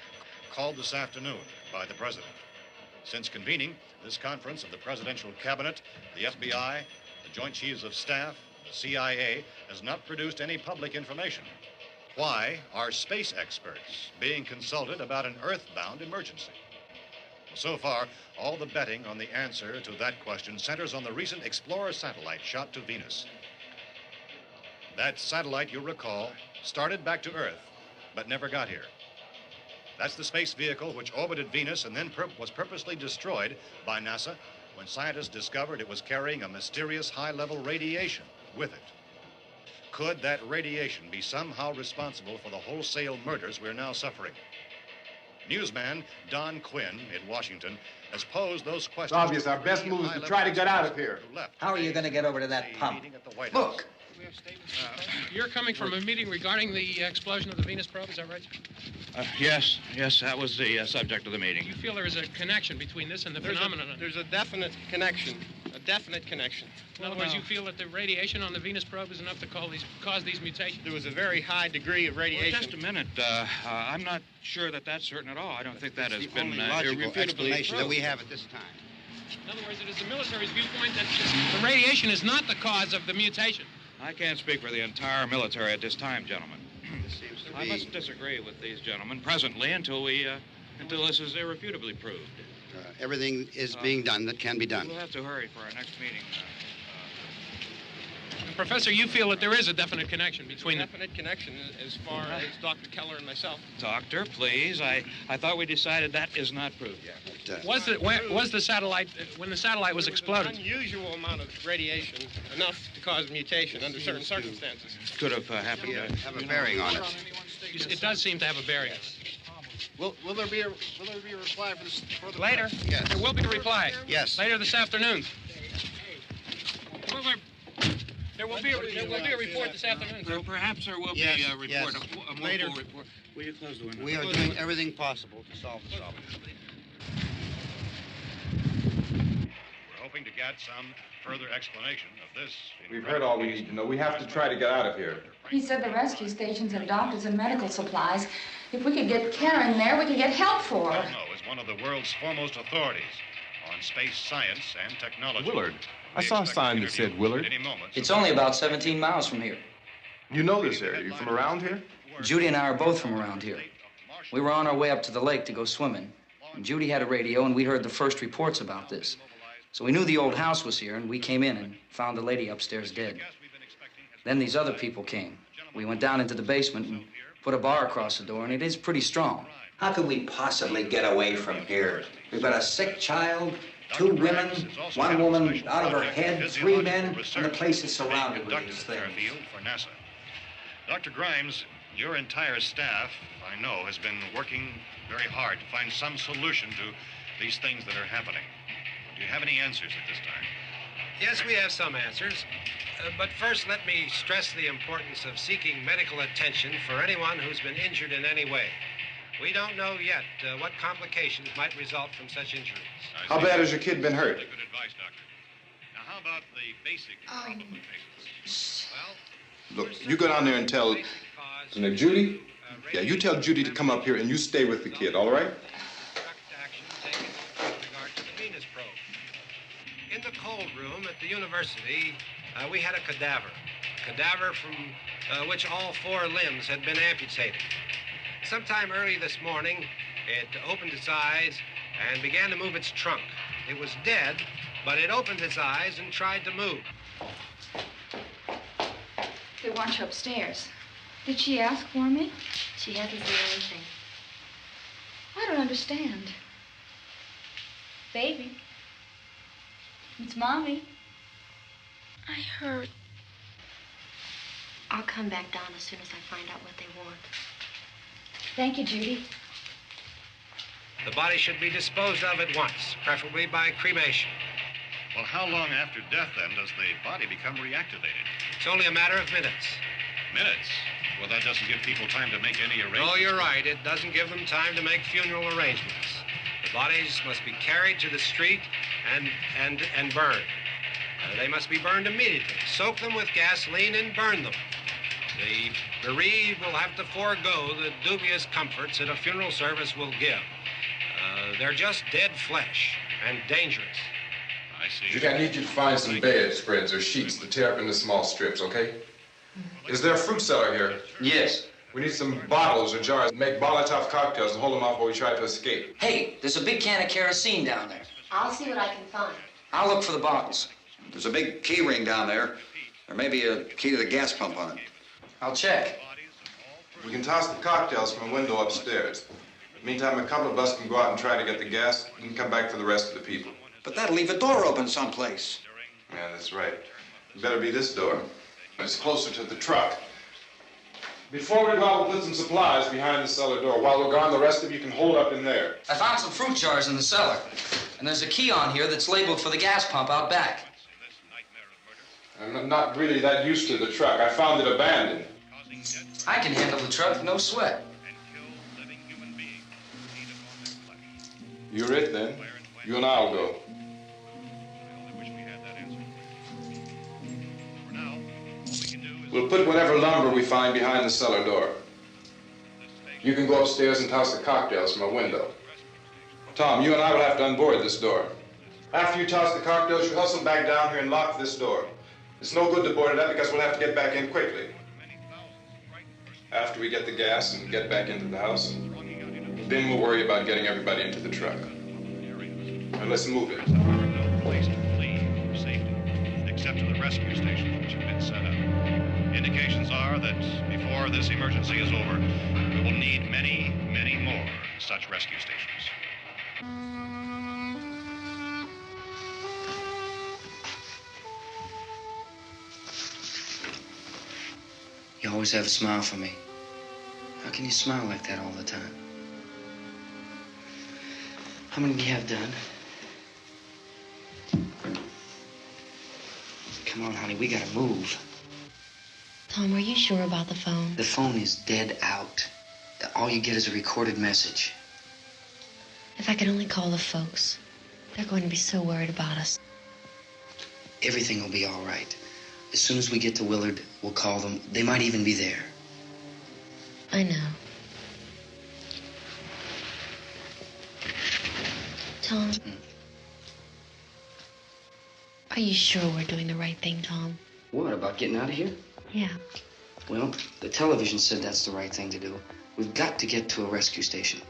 Called this afternoon by the president. Since convening this conference of the presidential cabinet, the FBI, the Joint Chiefs of Staff, the CIA has not produced any public information. Why are space experts being consulted about an earthbound emergency? So far, all the betting on the answer to that question centers on the recent Explorer satellite shot to Venus. That satellite, you'll recall, started back to Earth, but never got here. That's the space vehicle which orbited Venus and then was purposely destroyed by NASA when scientists discovered it was carrying a mysterious high-level radiation with it. Could that radiation be somehow responsible for the wholesale murders we're now suffering? Newsman Don Quinn in Washington has posed those questions. It's obvious our best move is to try to get out of here. How are you going to get over to that pump? Look. You're coming from a meeting regarding the explosion of the Venus probe, is that right? Yes, that was the subject of the meeting. You feel there is a connection between this and the phenomenon? There's a definite connection. In other words, you feel that the radiation on the Venus probe is enough to cause these mutations? There was a very high degree of radiation. Well, just a minute. I'm not sure that that's certain at all. I don't think that has been logical explanation that we have at this time. In other words, it is the military's viewpoint that the radiation is not the cause of the mutation. I can't speak for the entire military at this time, gentlemen. This seems to be... I must disagree with these gentlemen presently until this is irrefutably proved. Everything is being done that can be done. We'll have to hurry for our next meeting. Professor, you feel that there is a definite connection between them? Definite connection as far as Dr. Keller and myself. Doctor, please. I thought we decided that is not proved yet. But, was the satellite, when the satellite was exploded? An unusual amount of radiation, enough to cause mutation under certain circumstances. Could have happened to have a bearing on it. It does seem to have a bearing. Will there be a reply for this further? Later? Yes. There will be a reply. Yes. Later this afternoon. There will be a report this afternoon, sir. Perhaps there will Yes, be a report, yes. a more Later. full report. Will you close the window? We are doing everything possible to solve the problem. We're hoping to get some further explanation of this. We've heard all we need to know. We have to try to get out of here. He said the rescue stations have doctors and medical supplies. If we could get Karen there, we could get help for her. Romero is one of the world's foremost authorities on space science and technology. Willard. I saw a sign that said Willard. It's only about 17 miles from here. You know this area. You from around here? Judy and I are both from around here. We were on our way up to the lake to go swimming. And Judy had a radio, and we heard the first reports about this. So we knew the old house was here, and we came in and found the lady upstairs dead. Then these other people came. We went down into the basement and put a bar across the door, and it is pretty strong. How could we possibly get away from here? We've got a sick child, 2 women, 1 woman out of her head, 3 men, and the place is surrounded with these things. For NASA. Dr. Grimes, your entire staff, I know, has been working very hard to find some solution to these things that are happening. Do you have any answers at this time? Yes, we have some answers. But first, let me stress the importance of seeking medical attention for anyone who's been injured in any way. We don't know yet what complications might result from such injuries. How bad has your kid been hurt? Good advice, Doctor. Now, how about the basic problem of patients? Well, Look, you go down there and tell... Now, Judy? Yeah, you tell Judy to come up here and you stay with the kid, all right? In the cold room at the university, we had a cadaver from which all 4 limbs had been amputated. Sometime early this morning, it opened its eyes and began to move its trunk. It was dead, but it opened its eyes and tried to move. They want you upstairs. Did she ask for me? She hasn't said anything. I don't understand. Baby. It's Mommy. I heard. I'll come back down as soon as I find out what they want. Thank you, Judy. The body should be disposed of at once, preferably by cremation. well, how long after death, then, does the body become reactivated? It's only a matter of minutes. Minutes? Well, that doesn't give people time to make any arrangements. Oh, you're right. It doesn't give them time to make funeral arrangements. The bodies must be carried to the street and burned. They must be burned immediately. Soak them with gasoline and burn them. The bereaved will have to forego the dubious comforts that a funeral service will give. They're just dead flesh and dangerous. I see. Judy, I need you to find some bedspreads or sheets to tear up into small strips, okay? Is there a fruit cellar here? Yes. We need some bottles or jars to make Molotov cocktails and hold them off while we try to escape. Hey, there's a big can of kerosene down there. I'll see what I can find. I'll look for the bottles. There's a big key ring down there. There may be a key to the gas pump on it. I'll check. We can toss the cocktails from a window upstairs. Meantime, a couple of us can go out and try to get the gas and come back for the rest of the people. But that'll leave a door open someplace. Yeah, that's right. It better be this door. It's closer to the truck. Before we go out, we'll put some supplies behind the cellar door. While we're gone, the rest of you can hold up in there. I found some fruit jars in the cellar. And there's a key on here that's labeled for the gas pump out back. I'm not really that used to the truck. I found it abandoned. I can handle the truck, no sweat. You're it, then. You and I'll go. We'll put whatever lumber we find behind the cellar door. You can go upstairs and toss the cocktails from a window. Tom, you and I will have to unboard this door. After you toss the cocktails, you hustle back down here and lock this door. It's no good to board it up because we'll have to get back in quickly. After we get the gas and get back into the house, then we'll worry about getting everybody into the truck. Now let's move it. No place to flee for safety, except to the rescue stations which have been set up. Indications are that before this emergency is over, we will need many, many more such rescue stations. You always have a smile for me. How can you smile like that all the time? How many do you have done? come on, honey, we gotta move. Tom, are you sure about the phone? The phone is dead out. All you get is a recorded message. If I could only call the folks. They're going to be so worried about us. Everything will be all right. As soon as we get to Willard, we'll call them. They might even be there. I know. Tom? Are you sure we're doing the right thing, Tom? What, about getting out of here? Yeah. Well, the television said that's the right thing to do. We've got to get to a rescue station.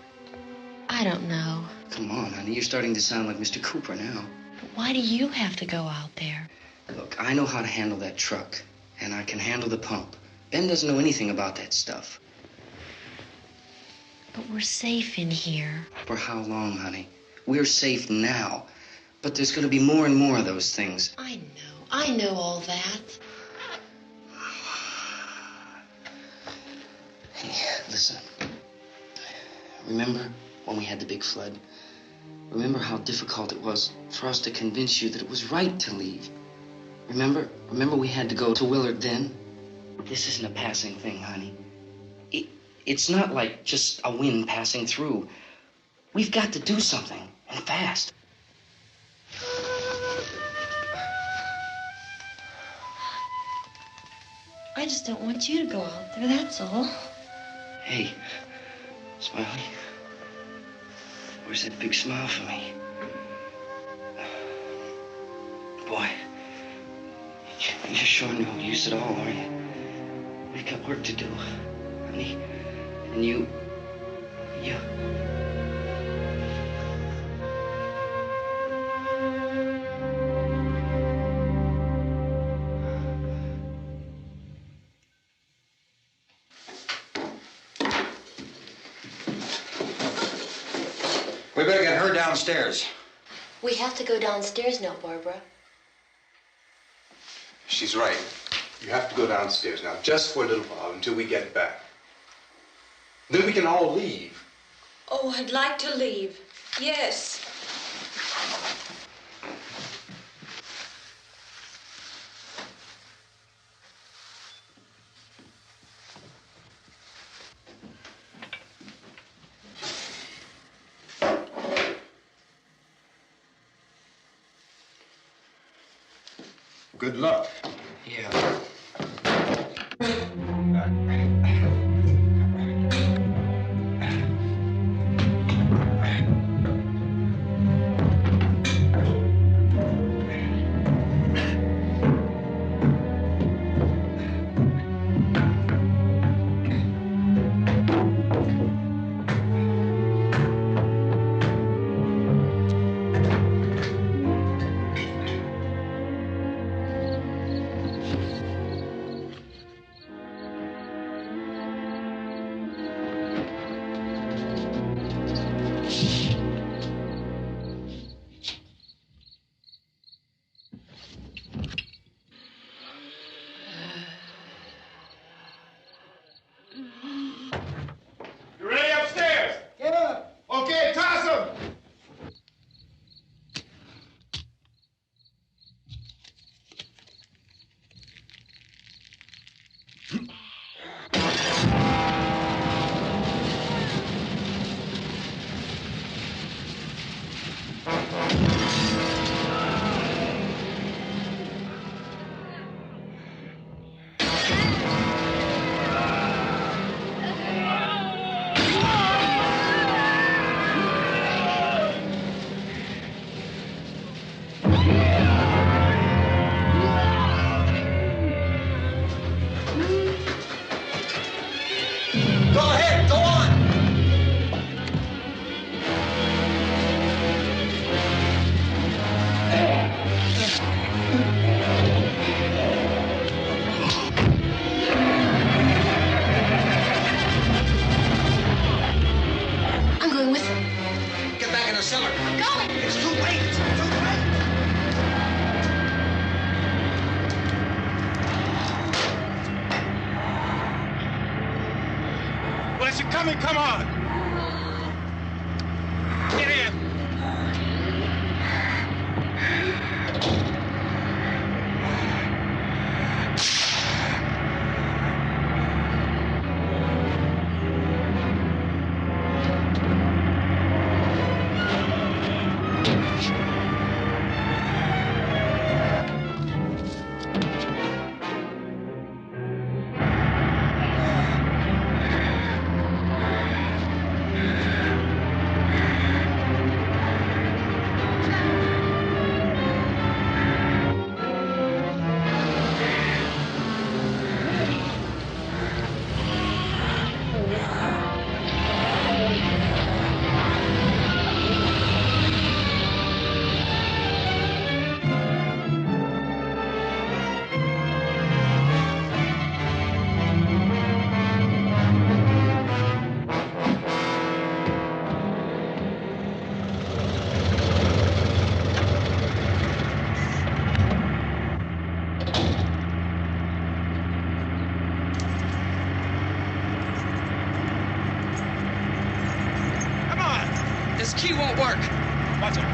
I don't know. Come on, honey, you're starting to sound like Mr. Cooper now. But why do you have to go out there? Look, I know how to handle that truck, and I can handle the pump. Ben doesn't know anything about that stuff. But we're safe in here. For how long, honey? We're safe now. But there's going to be more and more of those things. I know all that. Hey, listen. Remember when we had the big flood? Remember how difficult it was for us to convince you that it was right to leave? Remember we had to go to Willard then? This isn't a passing thing, honey. It's not like just a wind passing through. We've got to do something, and fast. I just don't want you to go out there, that's all. Hey, Smiley. Where's that big smile for me? Boy, you're sure no use at all, are you? We've got work to do, honey. And you... We better get her downstairs. We have to go downstairs now, Barbara. She's right. You have to go downstairs now, just for a little while, until we get back. Then we can all leave. Oh, I'd like to leave. Yes. Good luck. Yeah. You ready upstairs? Yeah. Okay, toss them. Go ahead, go on. I'm going with him. Get back in the cellar. I'm going. It's too late. It's too late. Well, is it coming? Come on. Get in. won't work. Watch it.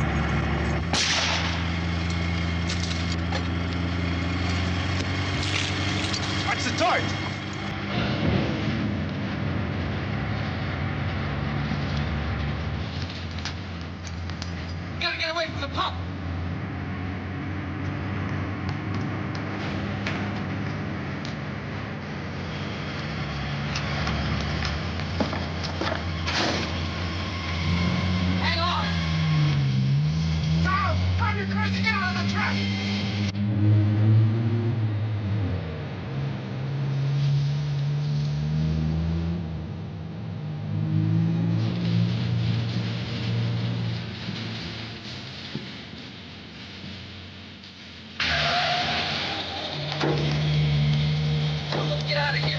Watch the torch. Gotta get away from the pump. Hang on. Now, find your courage to get out of the truck. Get out of here.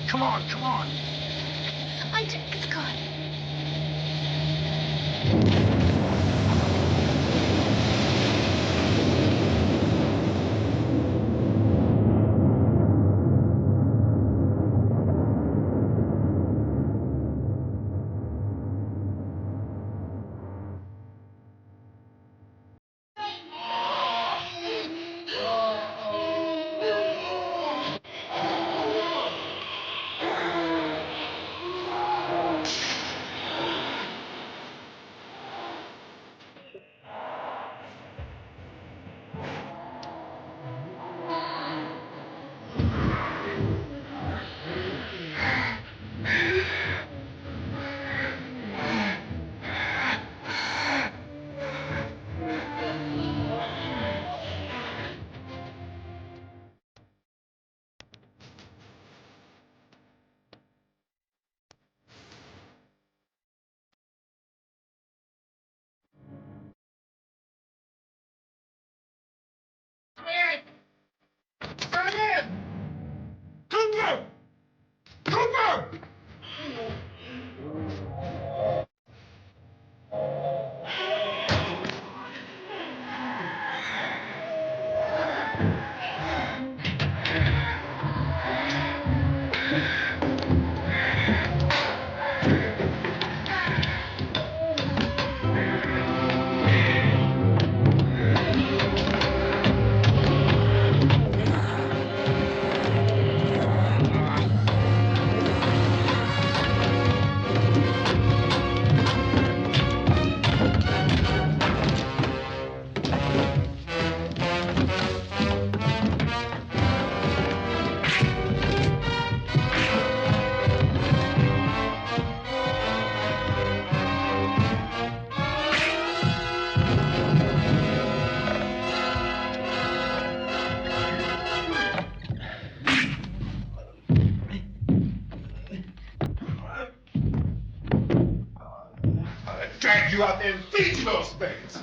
Come on, come on. My jacket's gone. Cooper! Cooper! Drag you out there and feed you those things.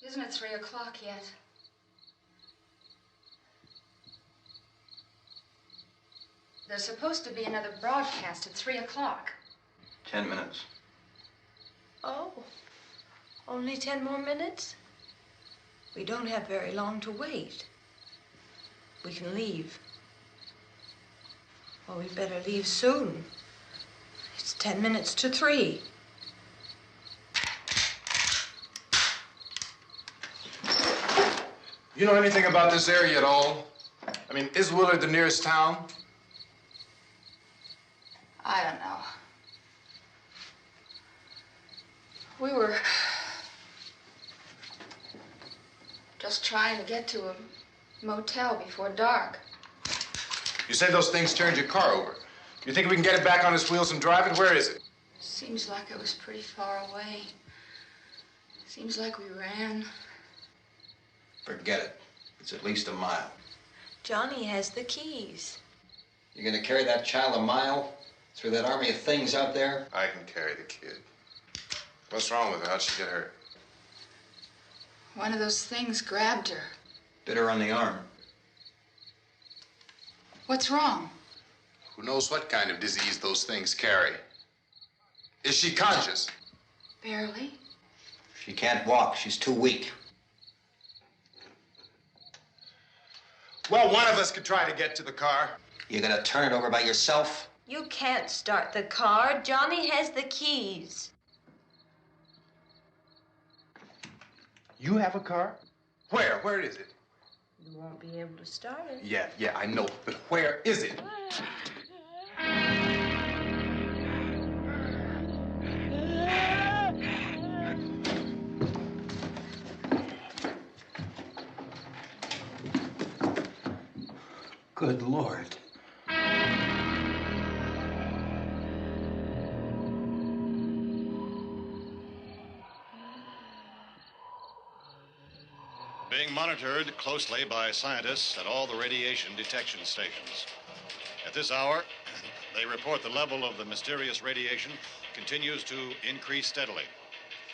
Isn't it 3 o'clock yet? There's supposed to be another broadcast at 3 o'clock. 10 minutes. Oh, only 10 more minutes? We don't have very long to wait. We can leave. Well, we'd better leave soon. It's 10 minutes to 3. You know anything about this area at all? I mean, is Willard the nearest town? I don't know. We were just trying to get to a motel before dark. You say those things turned your car over. You think we can get it back on its wheels and drive it? Where is it? Seems like it was pretty far away. Seems like we ran. Forget it. It's at least a mile. Johnny has the keys. You're gonna carry that child a mile through that army of things out there? I can carry the kid. What's wrong with her? How'd she get hurt? One of those things grabbed her. Bit her on the arm. What's wrong? Who knows what kind of disease those things carry? Is she conscious? Barely. She can't walk. She's too weak. Well, one of us could try to get to the car. You gonna turn it over by yourself? You can't start the car. Johnny has the keys. You have a car? Where? Where is it? You won't be able to start it. Yeah, I know. But where is it? Good Lord. Being monitored closely by scientists at all the radiation detection stations. At this hour, they report the level of the mysterious radiation continues to increase steadily.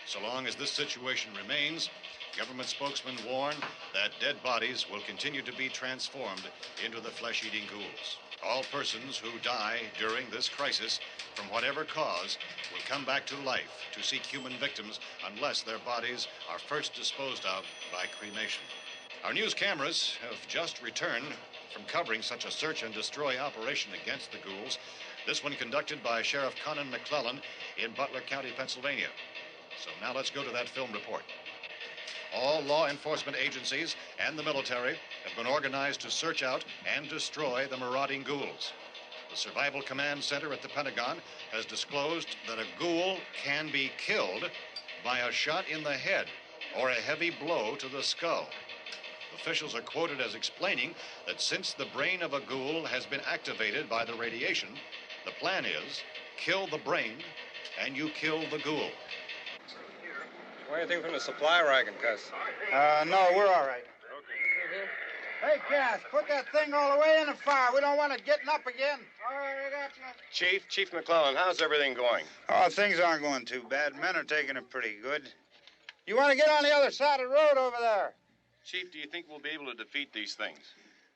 So long as this situation remains, government spokesmen warn that dead bodies will continue to be transformed into the flesh-eating ghouls. All persons who die during this crisis, from whatever cause, will come back to life to seek human victims unless their bodies are first disposed of by cremation. Our news cameras have just returned from covering such a search and destroy operation against the ghouls, this one conducted by Sheriff Conan McClellan in Butler County, Pennsylvania. So now let's go to that film report. All law enforcement agencies and the military have been organized to search out and destroy the marauding ghouls. The Survival Command Center at the Pentagon has disclosed that a ghoul can be killed by a shot in the head or a heavy blow to the skull. Officials are quoted as explaining that since the brain of a ghoul has been activated by the radiation, the plan is kill the brain and you kill the ghoul. Anything from the supply wagon, Cuss? No, we're all right. Hey, Cass, put that thing all the way in the fire. We don't want it getting up again. All right, I got you. Chief McClellan, how's everything going? Oh, things aren't going too bad. Men are taking it pretty good. You want to get on the other side of the road over there? Chief, do you think we'll be able to defeat these things?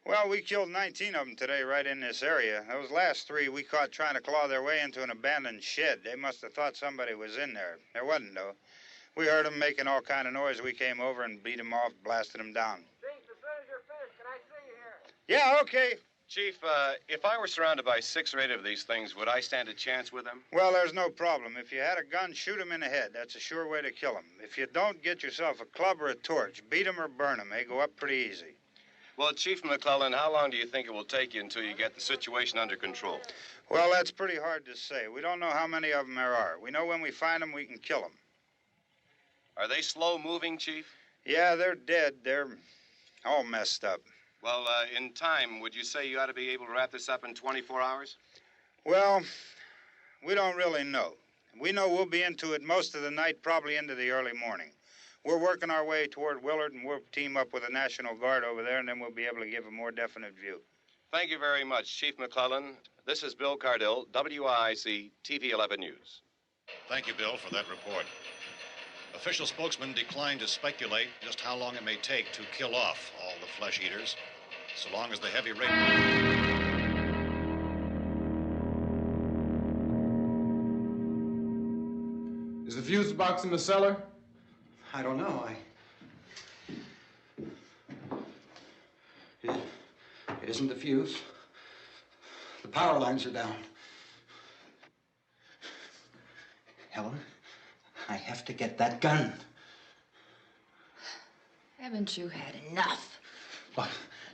Well, we killed 19 of them today right in this area. Those last 3 we caught trying to claw their way into an abandoned shed. They must have thought somebody was in there. There wasn't, though. We heard them making all kind of noise. We came over and beat them off, blasted them down. Chief, as soon as you're finished, can I see you here? Yeah, okay. Chief, if I were surrounded by 6 or 8 of these things, would I stand a chance with them? Well, there's no problem. If you had a gun, shoot them in the head. That's a sure way to kill them. If you don't, get yourself a club or a torch. Beat them or burn them. They go up pretty easy. Well, Chief McClellan, how long do you think it will take you until you get the situation under control? Well, that's pretty hard to say. We don't know how many of them there are. We know when we find them, we can kill them. Are they slow-moving, Chief? Yeah, they're dead. They're all messed up. Well, in time, would you say you ought to be able to wrap this up in 24 hours? Well, we don't really know. We know we'll be into it most of the night, probably into the early morning. We're working our way toward Willard, and we'll team up with the National Guard over there, and then we'll be able to give a more definite view. Thank you very much, Chief McClellan. This is Bill Cardill, WIC TV 11 News. Thank you, Bill, for that report. Official spokesmen declined to speculate just how long it may take to kill off all the flesh eaters, so long as the heavy rain... Is the fuse box in the cellar? I don't know. It isn't the fuse. The power lines are down. Helen, I have to get that gun. Haven't you had enough? Look,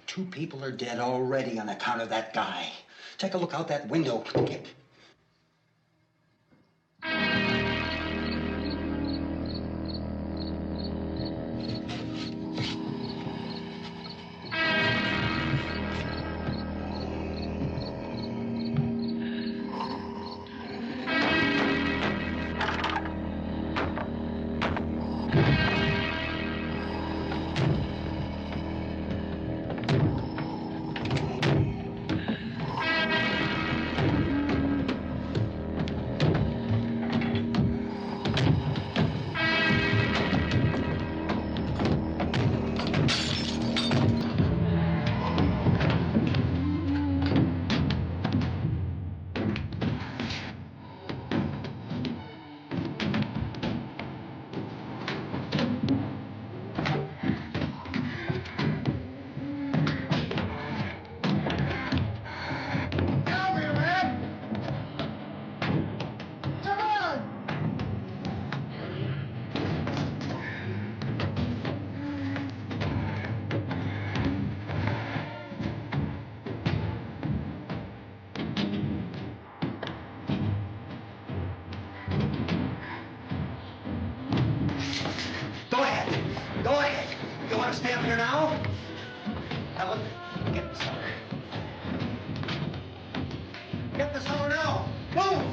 2 people are dead already on account of that guy. Take a look out that window. Get... Go ahead. You want to stay up here now? Helen, get the cellar. Get the cellar now. Move!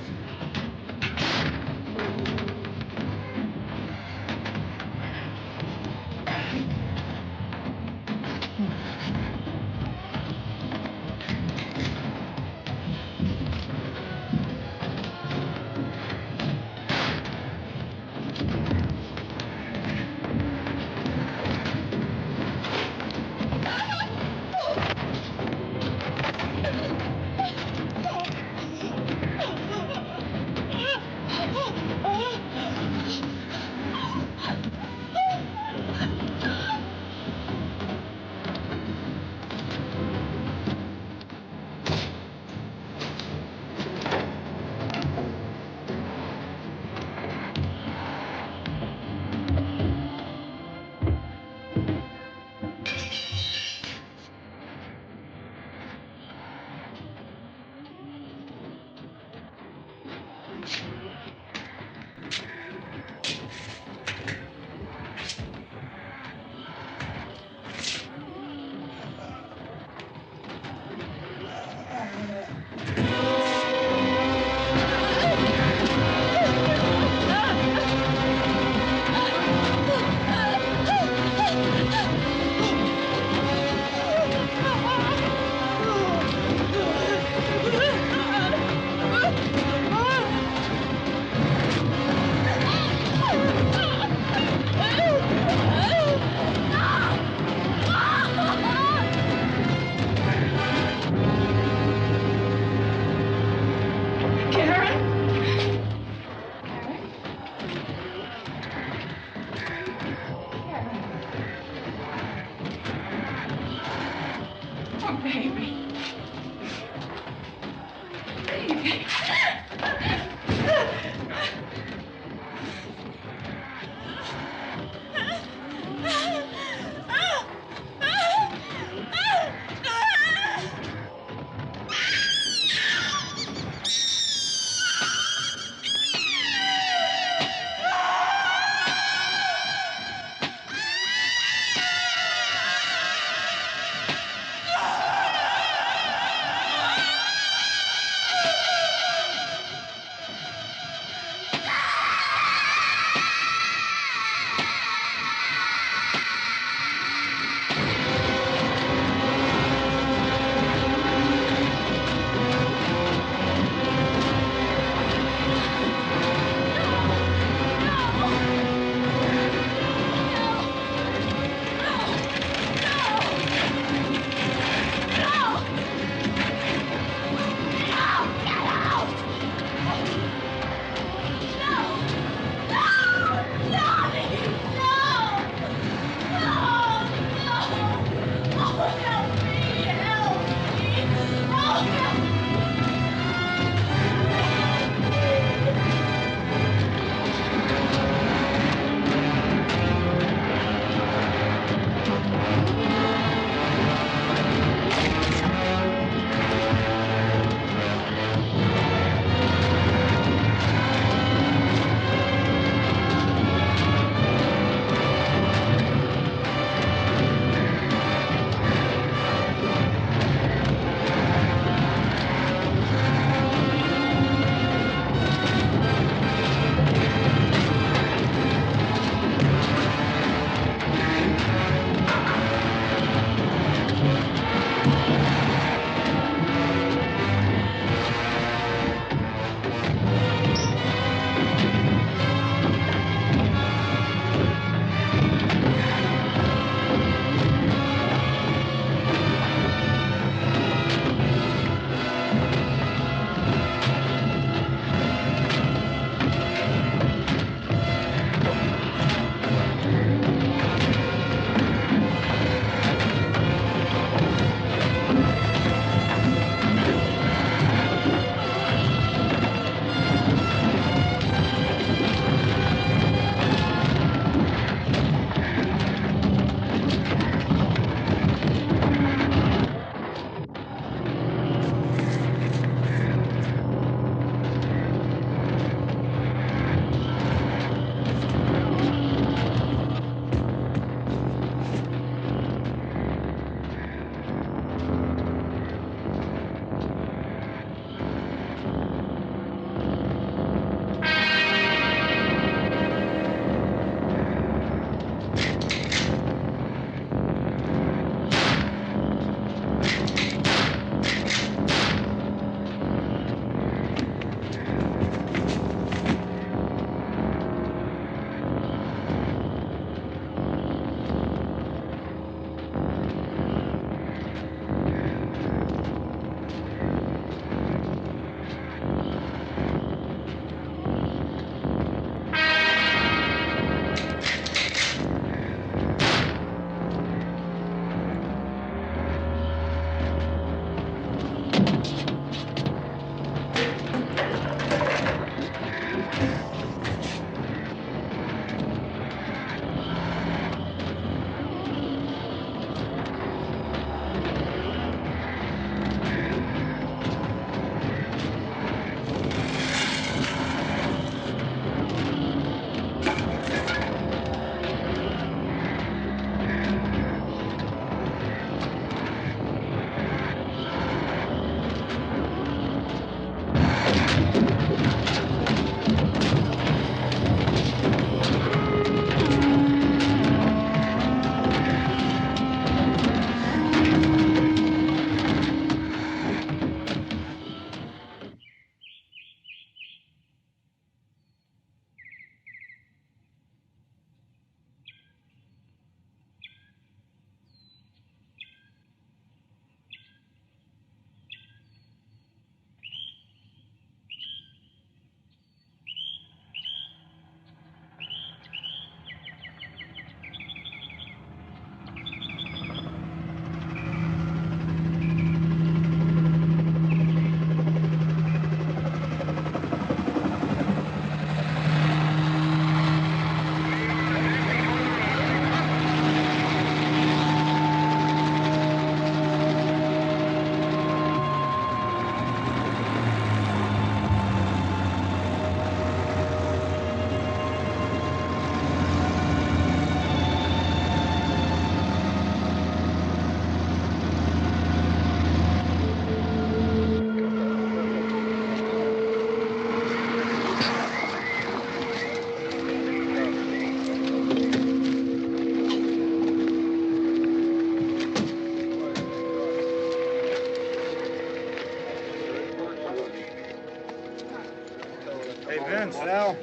Vince, Al.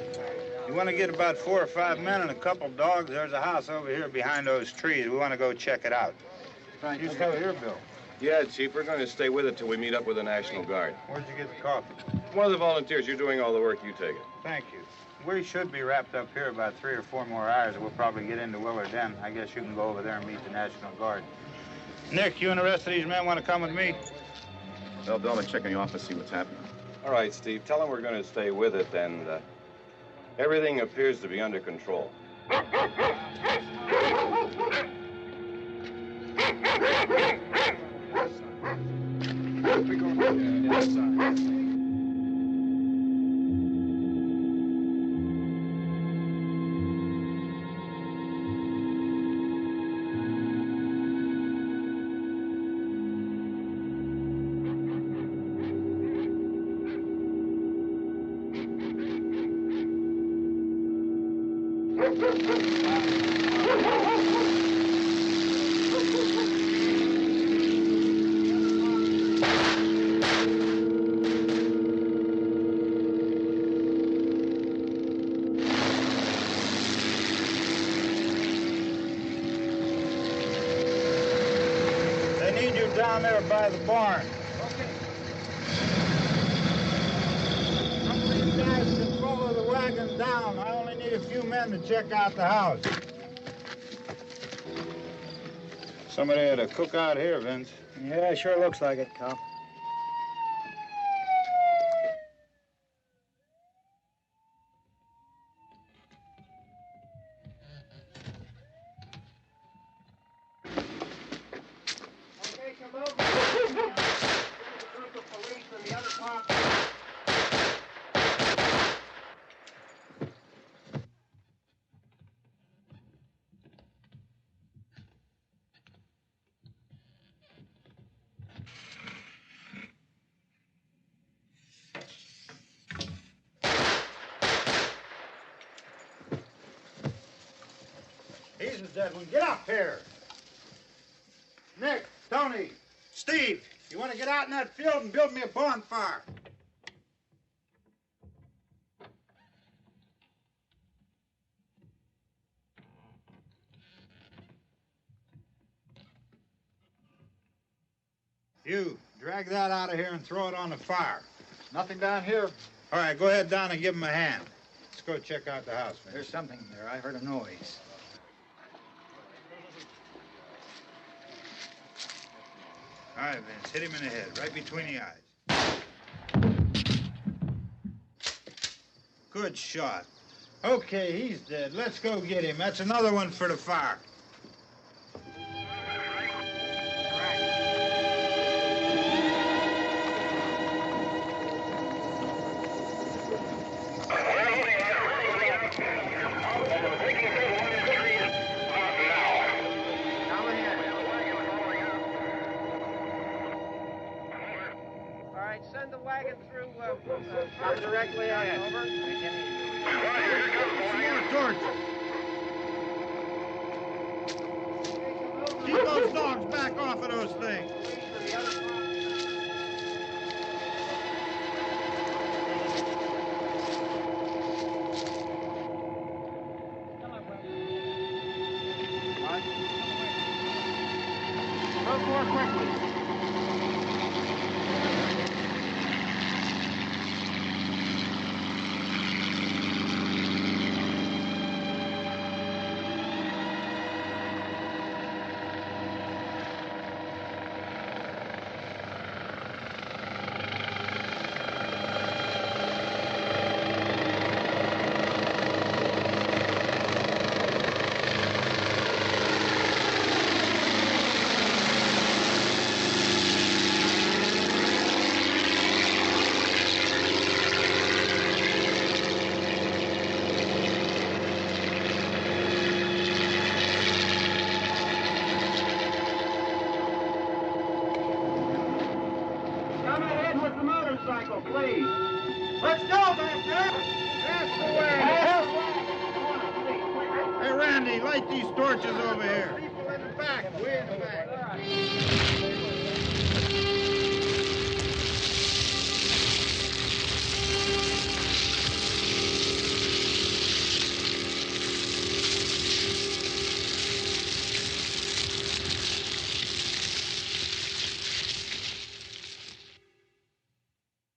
You want to get about 4 or 5 men and a couple dogs? There's a house over here behind those trees. We want to go check it out. Right. You stay here, Bill. Yeah, Chief, we're going to stay with it till we meet up with the National Guard. Where'd you get the coffee? One of the volunteers. You're doing all the work. You take it. Thank you. We should be wrapped up here about 3 or 4 more hours. We'll probably get into Willard then. I guess you can go over there and meet the National Guard. Nick, you and the rest of these men want to come with me? Well, Bill, I'm check in the office, see what's happening. All right, Steve. Tell them we're going to stay with it, and everything appears to be under control. We go inside. Down there by the barn. Okay. Some of you guys can follow the wagon down. I only need a few men to check out the house. Somebody had a cookout here, Vince. Yeah, sure looks like it, Cal. He's the dead one. Get up here. Nick, Tony, Steve, you want to get out in that field and build me a bonfire? You, drag that out of here and throw it on the fire. Nothing down here. All right, go ahead down and give him a hand. Let's go check out the house, man. There's something there. I heard a noise. All right, Vince, hit him in the head, right between the eyes. Good shot. Okay, he's dead. Let's go get him. That's another one for the fire. Send the wagon through directly on over. More torches. Keep those dogs back off of those things. Move more quickly. Please. Let's go, Master. That's the way. Hey, Randy, light these torches over here. People in the back. Way in the back.